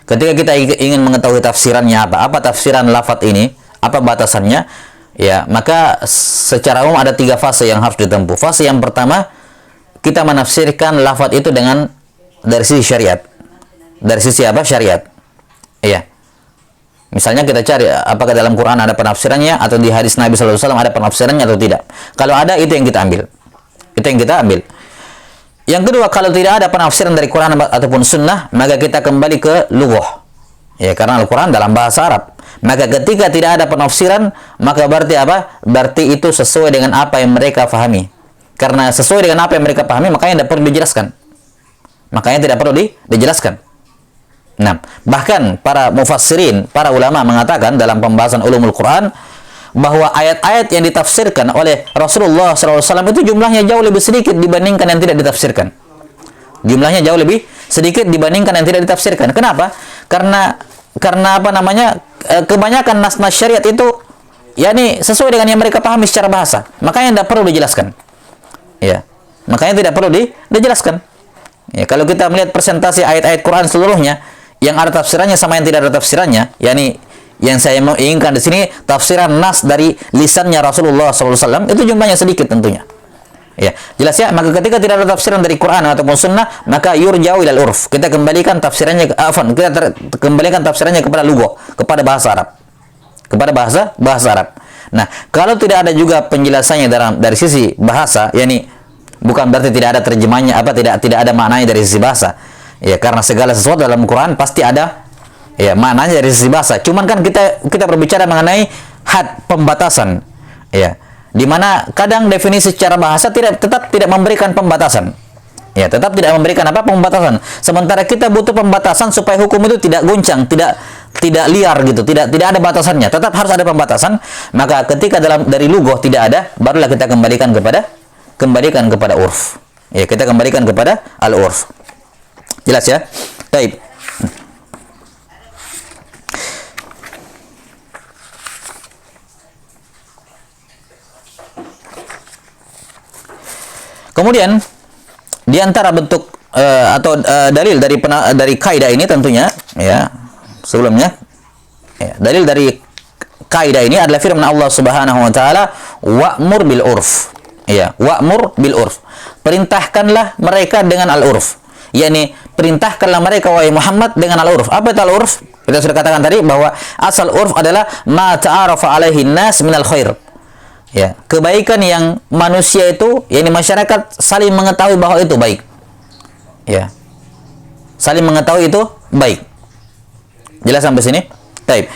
ketika kita ingin mengetahui tafsirannya apa tafsiran lafaz ini, apa batasannya, ya, maka secara umum ada 3 fase yang harus ditempuh. Fase yang pertama, kita menafsirkan lafaz itu dari sisi syariat. Dari sisi apa? Syariat. Iya. Misalnya kita cari apakah dalam Quran ada penafsirannya atau di hadis Nabi sallallahu alaihi wasallam ada penafsirannya atau tidak. Kalau ada, itu yang kita ambil. Yang kedua, kalau tidak ada penafsiran dari Quran ataupun sunnah, maka kita kembali ke lughah. Ya, karena Al-Quran dalam bahasa Arab. Maka ketika tidak ada penafsiran, maka berarti apa? Berarti itu sesuai dengan apa yang mereka pahami. Karena sesuai dengan apa yang mereka pahami, makanya tidak perlu dijelaskan. Nah, bahkan para mufassirin, para ulama mengatakan dalam pembahasan ulumul Quran, bahwa ayat-ayat yang ditafsirkan oleh Rasulullah SAW itu jumlahnya jauh lebih sedikit dibandingkan yang tidak ditafsirkan. Jumlahnya jauh lebih sedikit dibandingkan yang tidak ditafsirkan. Kenapa? Karena kebanyakan nas-nas syariat itu, yakni sesuai dengan yang mereka pahami secara bahasa. Makanya tidak perlu dijelaskan. Ya, makanya tidak perlu dijelaskan. Ya, kalau kita melihat presentasi ayat-ayat Quran seluruhnya, yang ada tafsirannya sama yang tidak ada tafsirannya, yakni yang saya mau inginkan di sini tafsiran nas dari lisannya Rasulullah SAW, itu jumlahnya sedikit tentunya. Ya, jelas ya. Maka ketika tidak ada tafsiran dari Quran ataupun sunnah, maka yurja'u ilal urf. Kita kembalikan tafsirannya kembalikan tafsirannya kepada lughah, kepada bahasa Arab. Kepada bahasa Arab. Nah, kalau tidak ada juga penjelasannya dari sisi bahasa, yakni bukan berarti tidak ada terjemahnya, tidak ada maknanya dari sisi bahasa. Ya, karena segala sesuatu dalam Quran pasti ada, ya, maknanya dari sisi bahasa. Cuman kan kita berbicara mengenai had, pembatasan. Ya. Di mana kadang definisi secara bahasa tetap tidak memberikan pembatasan. Ya, tetap tidak memberikan pembatasan. Sementara kita butuh pembatasan supaya hukum itu tidak goncang, tidak liar gitu, tidak ada batasannya. Tetap harus ada pembatasan. Maka ketika dari lughah tidak ada, barulah kita kembalikan kepada urf. Ya, kita kembalikan kepada al-urf. Jelas ya? Baik. Kemudian di antara bentuk dalil dari kaidah ini tentunya ya, sebelumnya ya, dalil dari kaidah ini adalah firman Allah Subhanahu wa taala, wa'mur bil urf. Ya, wa'mur bil urf. Perintahkanlah mereka dengan al-urf. yakni perintahkanlah mereka wahai Muhammad dengan al-urf. Apa itu al-urf? Kita sudah katakan tadi bahwa asal urf adalah ma ta'arafa alaihi nas minal khair. Ya, kebaikan yang manusia itu, yakni masyarakat saling mengetahui bahwa itu baik. Ya. Saling mengetahui itu baik. Jelas sampai sini? Baik.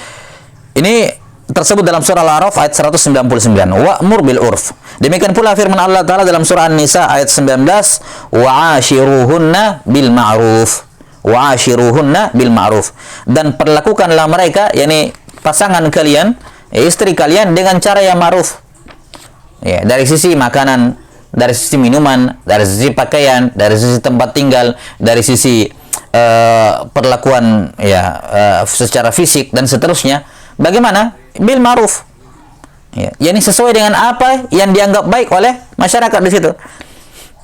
Ini tersebut dalam surah Al-A'raf ayat 199. Wa'mur bil urf. Demikian pula firman Allah Ta'ala dalam surah An-Nisa ayat 19, wa'ashiruhunna bil ma'ruf. Wa'ashiruhunna bil ma'ruf. Dan perlakukanlah mereka, yakni pasangan kalian, istri kalian dengan cara yang ma'ruf. Ya, dari sisi makanan, dari sisi minuman, dari sisi pakaian, dari sisi tempat tinggal, dari sisi perlakuan ya secara fisik dan seterusnya. Bagaimana? Bil ma'ruf. Ya, yakni sesuai dengan apa yang dianggap baik oleh masyarakat di situ.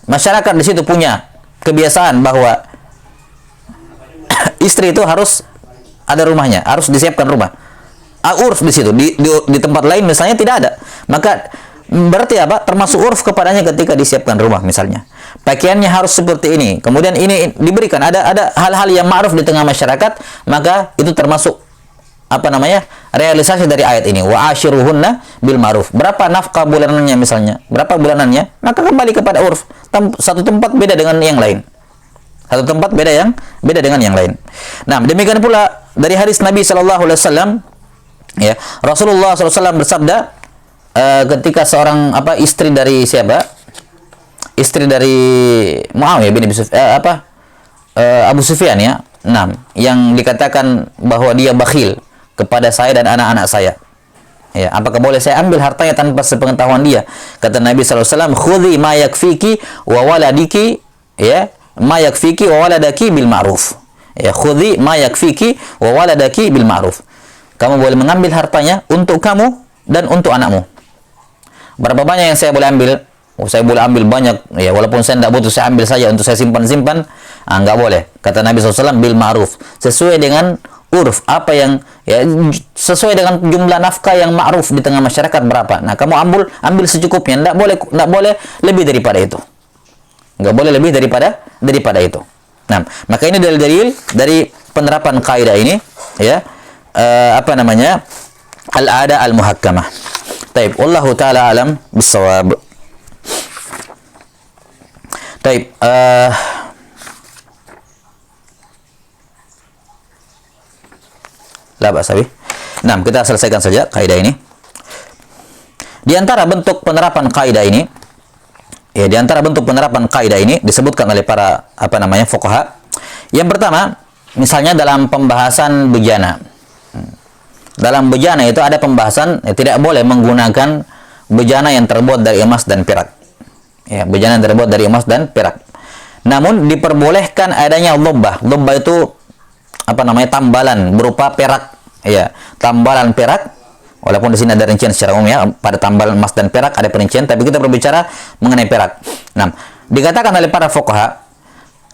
Masyarakat di situ punya kebiasaan bahwa istri itu harus ada rumahnya, harus disiapkan rumah. Urf di situ, di tempat lain misalnya tidak ada. Maka berarti apa? Termasuk urf kepadanya ketika disiapkan rumah misalnya. Pakaiannya harus seperti ini. Kemudian ini diberikan, ada hal-hal yang ma'ruf di tengah masyarakat, maka itu termasuk apa namanya? Realisasi dari ayat ini. Wa ashiruhunna bil ma'ruf. Berapa nafkah bulanannya misalnya? Berapa bulanannya? Maka kembali kepada urf. Satu tempat beda dengan yang lain. Satu tempat beda dengan yang lain. Nah, demikian pula dari hadis Nabi sallallahu alaihi wasallam, ya, Rasulullah sallallahu alaihi wasallam bersabda, ketika seorang istri dari siapa? Istri dari Muawiyah bin Abu Sufyan ya. 6 yang dikatakan bahwa dia bakhil kepada saya dan anak-anak saya. Ya, apakah boleh saya ambil hartanya tanpa sepengetahuan dia? Kata Nabi sallallahu alaihi wasallam, "Khudhi ma yakfiki wa waladiki, ya, ma yakfiki wa waladaki bil ma'ruf." Ya, khudhi ma yakfiki wa waladaki bil ma'ruf. Kamu boleh mengambil hartanya untuk kamu dan untuk anakmu. Berapa banyak yang saya boleh ambil? Saya boleh ambil banyak, ya, walaupun saya tidak butuh, saya ambil saja untuk saya simpan-simpan. Enggak boleh. Kata Nabi SAW, bil ma'ruf, sesuai dengan urf, apa yang ya, sesuai dengan jumlah nafkah yang ma'ruf di tengah masyarakat berapa. Nah, kamu ambil secukupnya, enggak boleh lebih daripada itu. Enggak boleh lebih daripada itu. Nah, maka ini dalil-dalil dari penerapan kaidah ini, ya. Al-ada al-muhakkamah. Taib, wallahu ta'ala alam bisawab. Taib, la ba'sa bih. Nah, kita selesaikan saja kaidah ini. Di antara bentuk penerapan kaidah ini, ya, di antara bentuk penerapan kaidah ini disebutkan oleh para fuqaha. Yang pertama, misalnya dalam pembahasan bejana. Dalam bejana itu ada pembahasan tidak boleh menggunakan bejana yang terbuat dari emas dan perak. Ya, bejana yang terbuat dari emas dan perak. Namun diperbolehkan adanya lubbah. Lubbah itu tambalan berupa perak. Ya, tambalan perak. Walaupun di sini ada rincian secara umum ya, pada tambalan emas dan perak ada perincian, tapi kita berbicara mengenai perak. Nah, dikatakan oleh para fuqaha,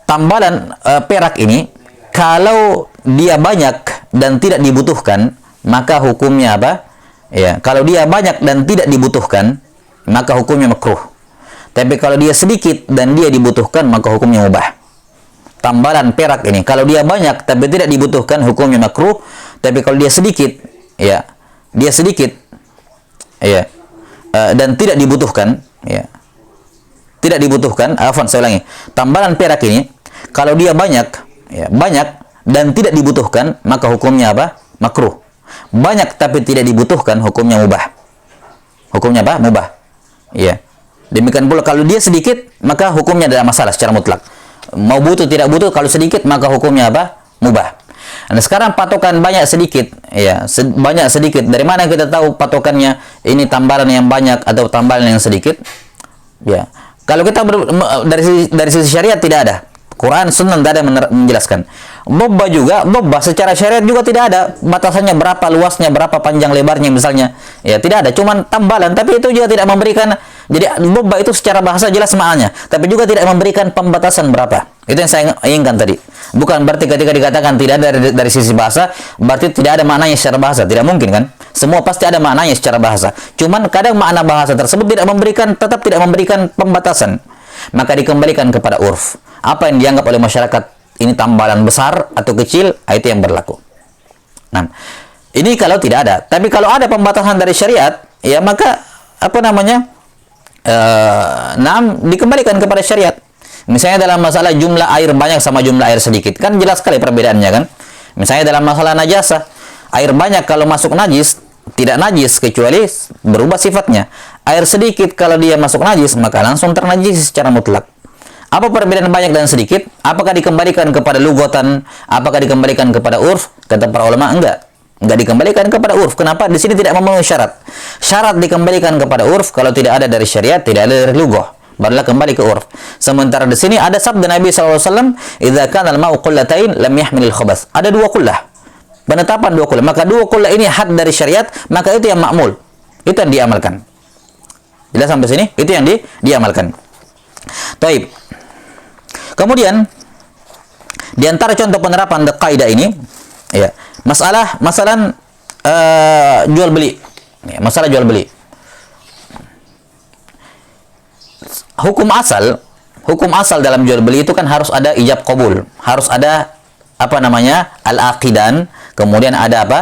tambalan perak ini kalau dia banyak dan tidak dibutuhkan, maka hukumnya apa? Ya, kalau dia banyak dan tidak dibutuhkan, maka hukumnya makruh. Tapi kalau dia sedikit dan dia dibutuhkan, maka hukumnya mubah. Tambalan perak ini, kalau dia banyak tapi tidak dibutuhkan, hukumnya makruh. Tapi kalau dia sedikit, ya, dan tidak dibutuhkan, ya, tidak dibutuhkan. Saya ulangi. Tambalan perak ini, kalau dia banyak dan tidak dibutuhkan, maka hukumnya apa? Makruh. Banyak tapi tidak dibutuhkan, hukumnya mubah. Hukumnya apa? Mubah. Ya. Demikian pula kalau dia sedikit, maka hukumnya tidak masalah secara mutlak. Mau butuh tidak butuh, kalau sedikit maka hukumnya apa? Mubah. Nah, sekarang patokan banyak sedikit, ya, banyak sedikit. Dari mana kita tahu patokannya ini tambalan yang banyak atau tambalan yang sedikit? Ya, Kalau kita dari sisi syariat tidak ada. Quran Sunnah tidak ada menjelaskan. Boba secara syariat juga tidak ada batasannya, berapa luasnya, berapa panjang lebarnya misalnya. Ya, tidak ada, cuman tambalan, tapi itu juga tidak memberikan. Jadi boba itu secara bahasa jelas maknanya, tapi juga tidak memberikan pembatasan berapa. Itu yang saya inginkan tadi. Bukan berarti ketika dikatakan tidak ada dari sisi bahasa, berarti tidak ada maknanya secara bahasa. Tidak mungkin kan? Semua pasti ada maknanya secara bahasa. Cuman kadang makna bahasa tersebut tetap tidak memberikan pembatasan. Maka dikembalikan kepada urf. Apa yang dianggap oleh masyarakat ini tambalan besar atau kecil, itu yang berlaku. Nah, ini kalau tidak ada. Tapi kalau ada pembatasan dari syariat, ya maka apa namanya? Dikembalikan kepada syariat. Misalnya dalam masalah jumlah air banyak sama jumlah air sedikit, kan jelas sekali perbedaannya kan. Misalnya dalam masalah najasah, air banyak kalau masuk najis tidak najis kecuali berubah sifatnya. Air sedikit kalau dia masuk najis maka langsung ternajis secara mutlak. Apa perbedaan banyak dan sedikit? Apakah dikembalikan kepada lugatan? Apakah dikembalikan kepada urf? Kata para ulama enggak dikembalikan kepada urf. Kenapa? Di sini tidak memenuhi syarat. Syarat dikembalikan kepada urf kalau tidak ada dari syariat, tidak ada dari lugah, barulah kembali ke urf. Sementara di sini ada sabda Nabi SAW, "Idza kana al-ma'u qullatain lam yahmil al-khabath." Ada dua kullah. Penetapan dua kullah. Maka dua kullah ini had dari syariat, maka itu yang makmul. Itu yang diamalkan. Jelas sampai sini? Itu yang diamalkan. Taib. Kemudian di antara contoh penerapan kaidah ini, ya, masalah jual beli. Ya, masalah jual beli. Hukum asal dalam jual beli itu kan harus ada ijab qabul, harus ada apa namanya? Al-aqidan, kemudian ada apa?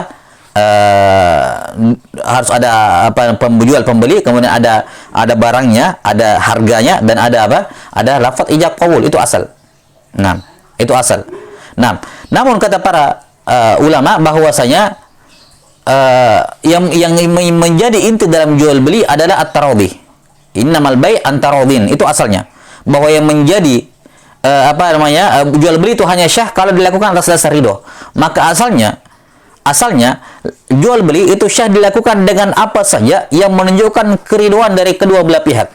Harus ada apa, penjual pembeli, kemudian ada barangnya, ada harganya, dan ada apa? Ada lafaz ijab qabul, itu asal. Nah, itu asal. Nah, namun kata para ulama bahwasanya yang menjadi inti dalam jual beli adalah at-taradhi. Innamal bai' an-taradhin, itu asalnya. Bahwa yang menjadi jual beli itu hanya syah kalau dilakukan atas dasar ridho. Maka asalnya jual beli itu syah dilakukan dengan apa saja yang menunjukkan keriduan dari kedua belah pihak,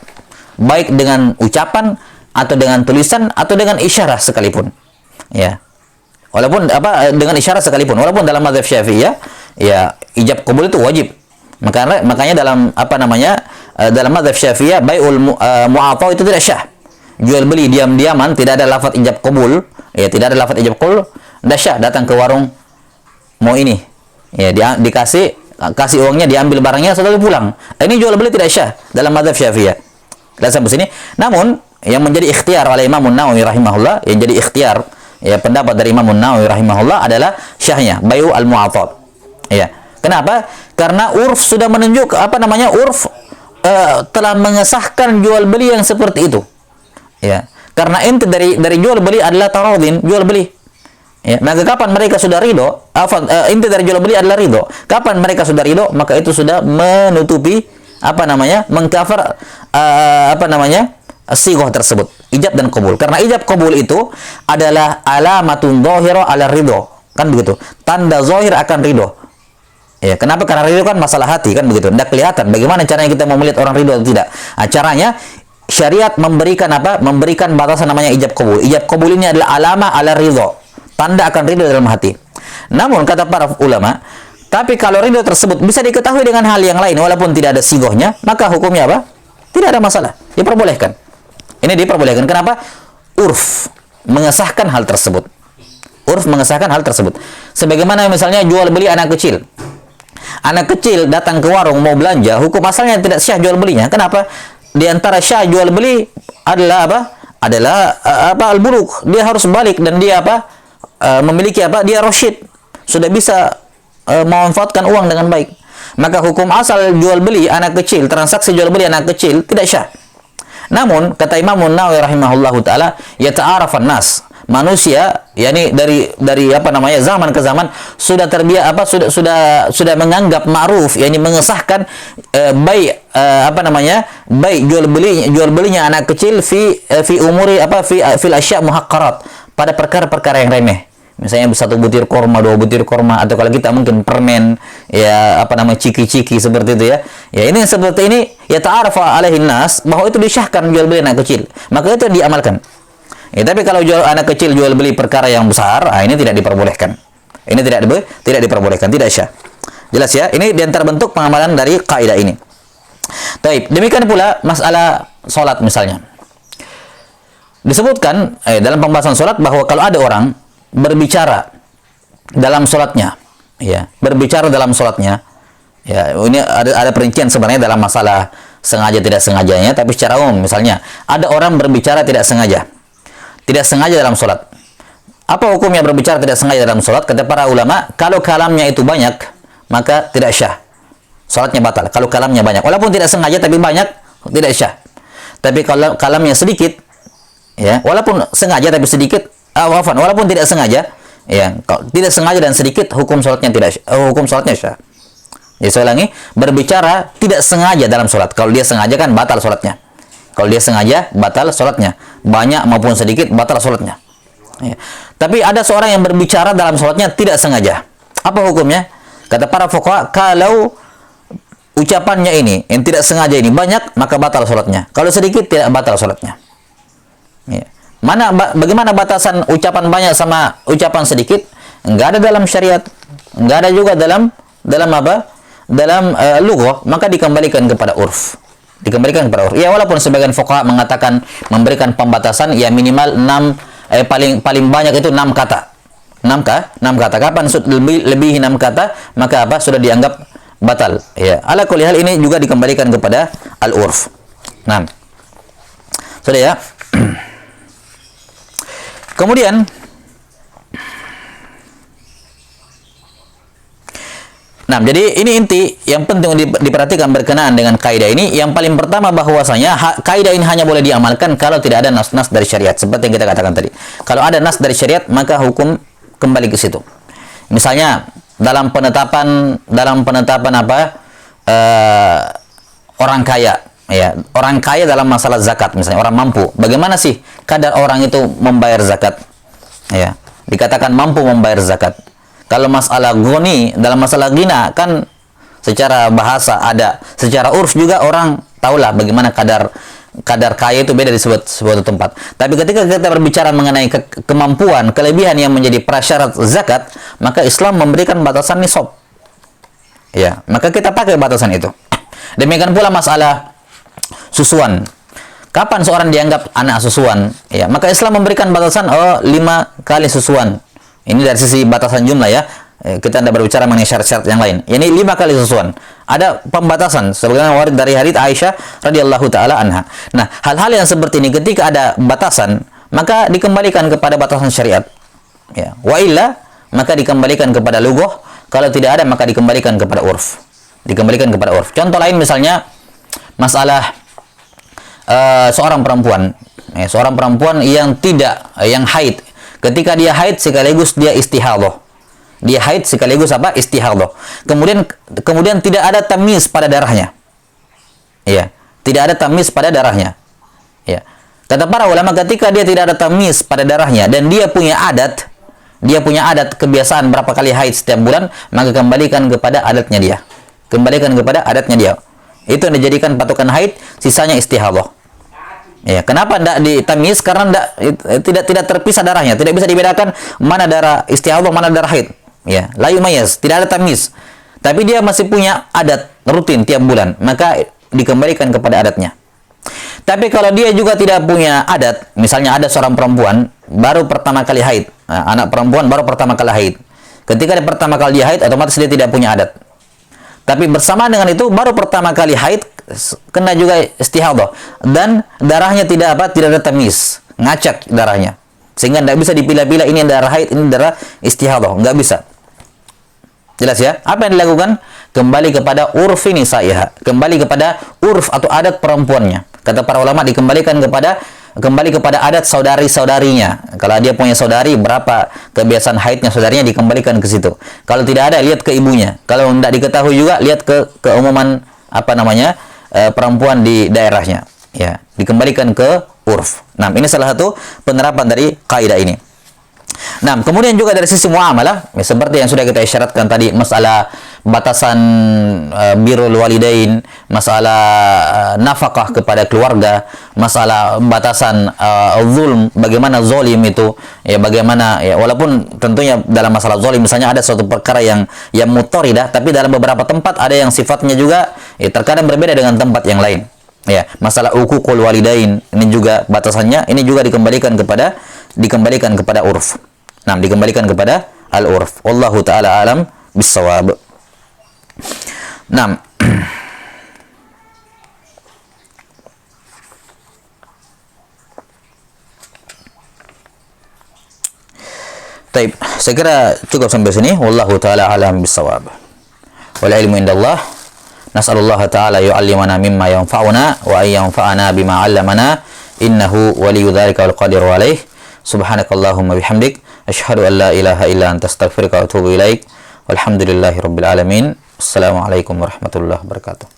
baik dengan ucapan atau dengan tulisan atau dengan isyarat sekalipun, ya, walaupun dengan isyarat sekalipun, walaupun dalam mazhab Syafi'i ya ijab qabul itu wajib. Makanya dalam dalam mazhab Syafi'i bai'ul mu'atha itu tidak syah. Jual beli diam-diaman, tidak ada lafaz ijab qabul, ya, tidak ada lafaz ijab qabul, tidak syah. Datang ke warung, mau ini, ya, kasih uangnya, diambil barangnya, setelah pulang. Ini jual beli tidak syah dalam mazhab Syafi'i. Dan sampai sini. Namun yang menjadi ikhtiar oleh Imam Nawawi rahimahullah, yang jadi ikhtiar, ya, pendapat dari Imam Nawawi rahimahullah adalah syahnya bai'u al-mu'athad. Ya. Kenapa? Karena urf sudah menunjuk urf telah mengesahkan jual beli yang seperti itu. Ya. Karena inti dari jual beli adalah taradhin, jual beli. Ya, maka kapan mereka sudah ridho, inti dari jual beli adalah ridho. Kapan mereka sudah ridho, maka itu sudah menutupi mengcover sighah tersebut, ijab dan qabul. Karena ijab qabul itu adalah alamatun zahira ala ridho, kan begitu. Tanda zahir akan ridho. Ya, kenapa? Karena ridho kan masalah hati, kan begitu. Tidak kelihatan bagaimana caranya kita mau melihat orang ridho atau tidak. Nah, caranya syariat memberikan memberikan batasan namanya ijab qabul. Ijab qabul ini adalah alamah ala ridho, tanda akan ridho dalam hati. Namun kata para ulama, tapi kalau ridho tersebut bisa diketahui dengan hal yang lain walaupun tidak ada sigohnya, maka hukumnya apa? Tidak ada masalah, diperbolehkan. Ini diperbolehkan. Kenapa? Urf mengesahkan hal tersebut. Urf mengesahkan hal tersebut. Sebagaimana misalnya jual beli anak kecil. Anak kecil datang ke warung mau belanja, hukum asalnya tidak syah jual belinya. Kenapa? Di antara syah jual beli adalah apa? Adalah al-buruk. Dia harus balik dan dia memiliki dia rasyid, sudah bisa memanfaatkan uang dengan baik. Maka hukum asal jual beli anak kecil, transaksi jual beli anak kecil tidak syah. Namun kata Imam Nawawi rahimahullahu taala, yata'arafan nas, manusia yakni dari zaman ke zaman sudah terbiasa sudah menganggap ma'ruf, yakni mengesahkan baik jual belinya anak kecil fi umuri fil asya' muhaqqarat, pada perkara-perkara yang remeh. Misalnya satu butir korma, dua butir korma, atau kalau kita mungkin permen, ya apa namanya, ciki-ciki seperti itu ya. Ya ini seperti ini, ya ta'arafa alaihin nas, bahwa itu disyahkan jual beli anak kecil. Maka itu diamalkan. Ya, tapi kalau jual anak kecil jual beli perkara yang besar, ini tidak diperbolehkan. Ini tidak diperbolehkan, tidak syah. Jelas ya? Ini di antara bentuk pengamalan dari kaidah ini. Baik, demikian pula masalah salat misalnya. Disebutkan dalam pembahasan salat bahwa kalau ada orang berbicara dalam salatnya, ya, berbicara dalam salatnya, ya, ini ada perincian sebenarnya dalam masalah sengaja tidak sengajanya, tapi secara umum misalnya ada orang berbicara tidak sengaja dalam salat. Apa hukumnya berbicara tidak sengaja dalam salat? Kata para ulama, kalau kalamnya itu banyak, maka tidak syah. Salatnya batal. Kalau kalamnya banyak, walaupun tidak sengaja tapi banyak, tidak syah. Tapi kalau kalamnya sedikit, ya, walaupun sengaja tapi sedikit, walaupun tidak sengaja, ya, kalau tidak sengaja dan sedikit, hukum salatnya syah. Jadi saya ulangi, berbicara tidak sengaja dalam salat. Kalau dia sengaja kan batal salatnya. Kalau dia sengaja batal salatnya, banyak maupun sedikit batal salatnya. Ya. Tapi ada seorang yang berbicara dalam salatnya tidak sengaja. Apa hukumnya? Kata para fuqaha, kalau ucapannya ini yang tidak sengaja ini banyak, maka batal salatnya. Kalau sedikit tidak batal salatnya. Ya. Bagaimana batasan ucapan banyak sama ucapan sedikit? Enggak ada dalam syariat, enggak ada juga dalam apa? Dalam lughah, maka dikembalikan kepada urf. Ya, walaupun sebagian fuqaha mengatakan memberikan pembatasan, ya minimal 6, paling banyak itu 6 kata. 6 kata. Kapan lebih 6 kata, maka apa? Sudah dianggap batal. Ya, ala kulli hal ini juga dikembalikan kepada al-urf. Nah, sudah ya. Kemudian jadi ini inti yang penting diperhatikan berkenaan dengan kaidah ini. Yang paling pertama bahwasanya kaidah ini hanya boleh diamalkan kalau tidak ada nas-nas dari syariat. Seperti yang kita katakan tadi. Kalau ada nas dari syariat, maka hukum kembali ke situ. Misalnya dalam penetapan orang kaya, ya, orang kaya dalam masalah zakat, misalnya orang mampu. Bagaimana sih kadar orang itu membayar zakat? Ya, dikatakan mampu membayar zakat. Kalau masalah goni, dalam masalah gina kan secara bahasa ada, secara urf juga orang tahulah bagaimana kadar kaya itu beda di sebuah tempat. Tapi ketika kita berbicara mengenai kemampuan, kelebihan yang menjadi prasyarat zakat, maka Islam memberikan batasan nisab. Ya, maka kita pakai batasan itu. Demikian pula masalah susuan. Kapan seorang dianggap anak susuan? Ya, maka Islam memberikan batasan 5 kali susuan. Ini dari sisi batasan jumlah ya. Kita tidak berbicara mengenai syarat-syarat yang lain. Ini 5 kali susuan. Ada pembatasan sebagaimana warid dari hadits Aisyah radhiyallahu taala anha. Nah, hal-hal yang seperti ini ketika ada batasan, maka dikembalikan kepada batasan syariat. Ya, wa illa maka dikembalikan kepada lughah. Kalau tidak ada maka dikembalikan kepada urf. Contoh lain misalnya masalah seorang perempuan yang haid. Ketika dia haid sekaligus dia istihadah. Dia haid sekaligus apa? Istihadah. Kemudian tidak ada tamyiz pada darahnya. Ya, tidak ada tamyiz pada darahnya. Ya. Kata para ulama, ketika dia tidak ada tamyiz pada darahnya dan dia punya adat kebiasaan berapa kali haid setiap bulan, maka kembalikan kepada adatnya dia. Itu yang dijadikan patokan haid, sisanya istihadah. Ya, kenapa tidak ditamyiz? Karena tidak terpisah darahnya, tidak bisa dibedakan mana darah istihadah, mana darah haid. Ya, la yumayyiz, tidak ada tamyiz. Tapi dia masih punya adat rutin tiap bulan, maka dikembalikan kepada adatnya. Tapi kalau dia juga tidak punya adat, misalnya ada seorang perempuan baru pertama kali haid, anak perempuan baru pertama kali haid. Ketika dia pertama kali dia haid, otomatis dia tidak punya adat. Tapi bersama dengan itu baru pertama kali haid kena juga istihadah dan darahnya tidak ada tamyiz, ngacak darahnya. Sehingga tidak bisa dipilah-pilah ini darah haid, ini darah istihadah, enggak bisa. Jelas ya? Apa yang dilakukan? Kembali kepada urfi nisaiha, kembali kepada urf atau adat perempuannya. Kata para ulama dikembalikan kembali kepada adat saudari-saudarinya. Kalau dia punya saudari, berapa kebiasaan haidnya saudarinya, dikembalikan ke situ. Kalau tidak ada, lihat ke ibunya. Kalau tidak diketahui juga, lihat ke keumuman perempuan di daerahnya. Ya, dikembalikan ke urf. Nah, ini salah satu penerapan dari kaidah ini. Nah, kemudian juga dari sisi muamalah, ya, seperti yang sudah kita isyaratkan tadi, masalah batasan birrul walidain, masalah nafkah kepada keluarga, masalah batasan zulm, bagaimana zalim itu, ya bagaimana ya walaupun tentunya dalam masalah zalim misalnya ada suatu perkara yang mutoridah, tapi dalam beberapa tempat ada yang sifatnya juga ya terkadang berbeda dengan tempat yang lain. Ya, masalah uququl walidain ini juga batasannya ini juga dikembalikan kepada urf. Nah, dikembalikan kepada al-urf. Wallahu taala alam bissawab. Nah, Taib, saya kira cukup sampai sini. Wallahu taala alam bissawab. Wal ilmu indallah. Nas'alullah ta'ala yu'allimana mimma yanfa'una wa ay yanfa'ana bima 'allamana innahu waliyyu dzalika wal qadiru alaih. Subhanakallahumma bihamdik asyhadu an la ilaha illa anta astaghfiruka wa atubu ilaik. Walhamdulillahirabbil alamin. Assalamualaikum warahmatullahi wabarakatuh.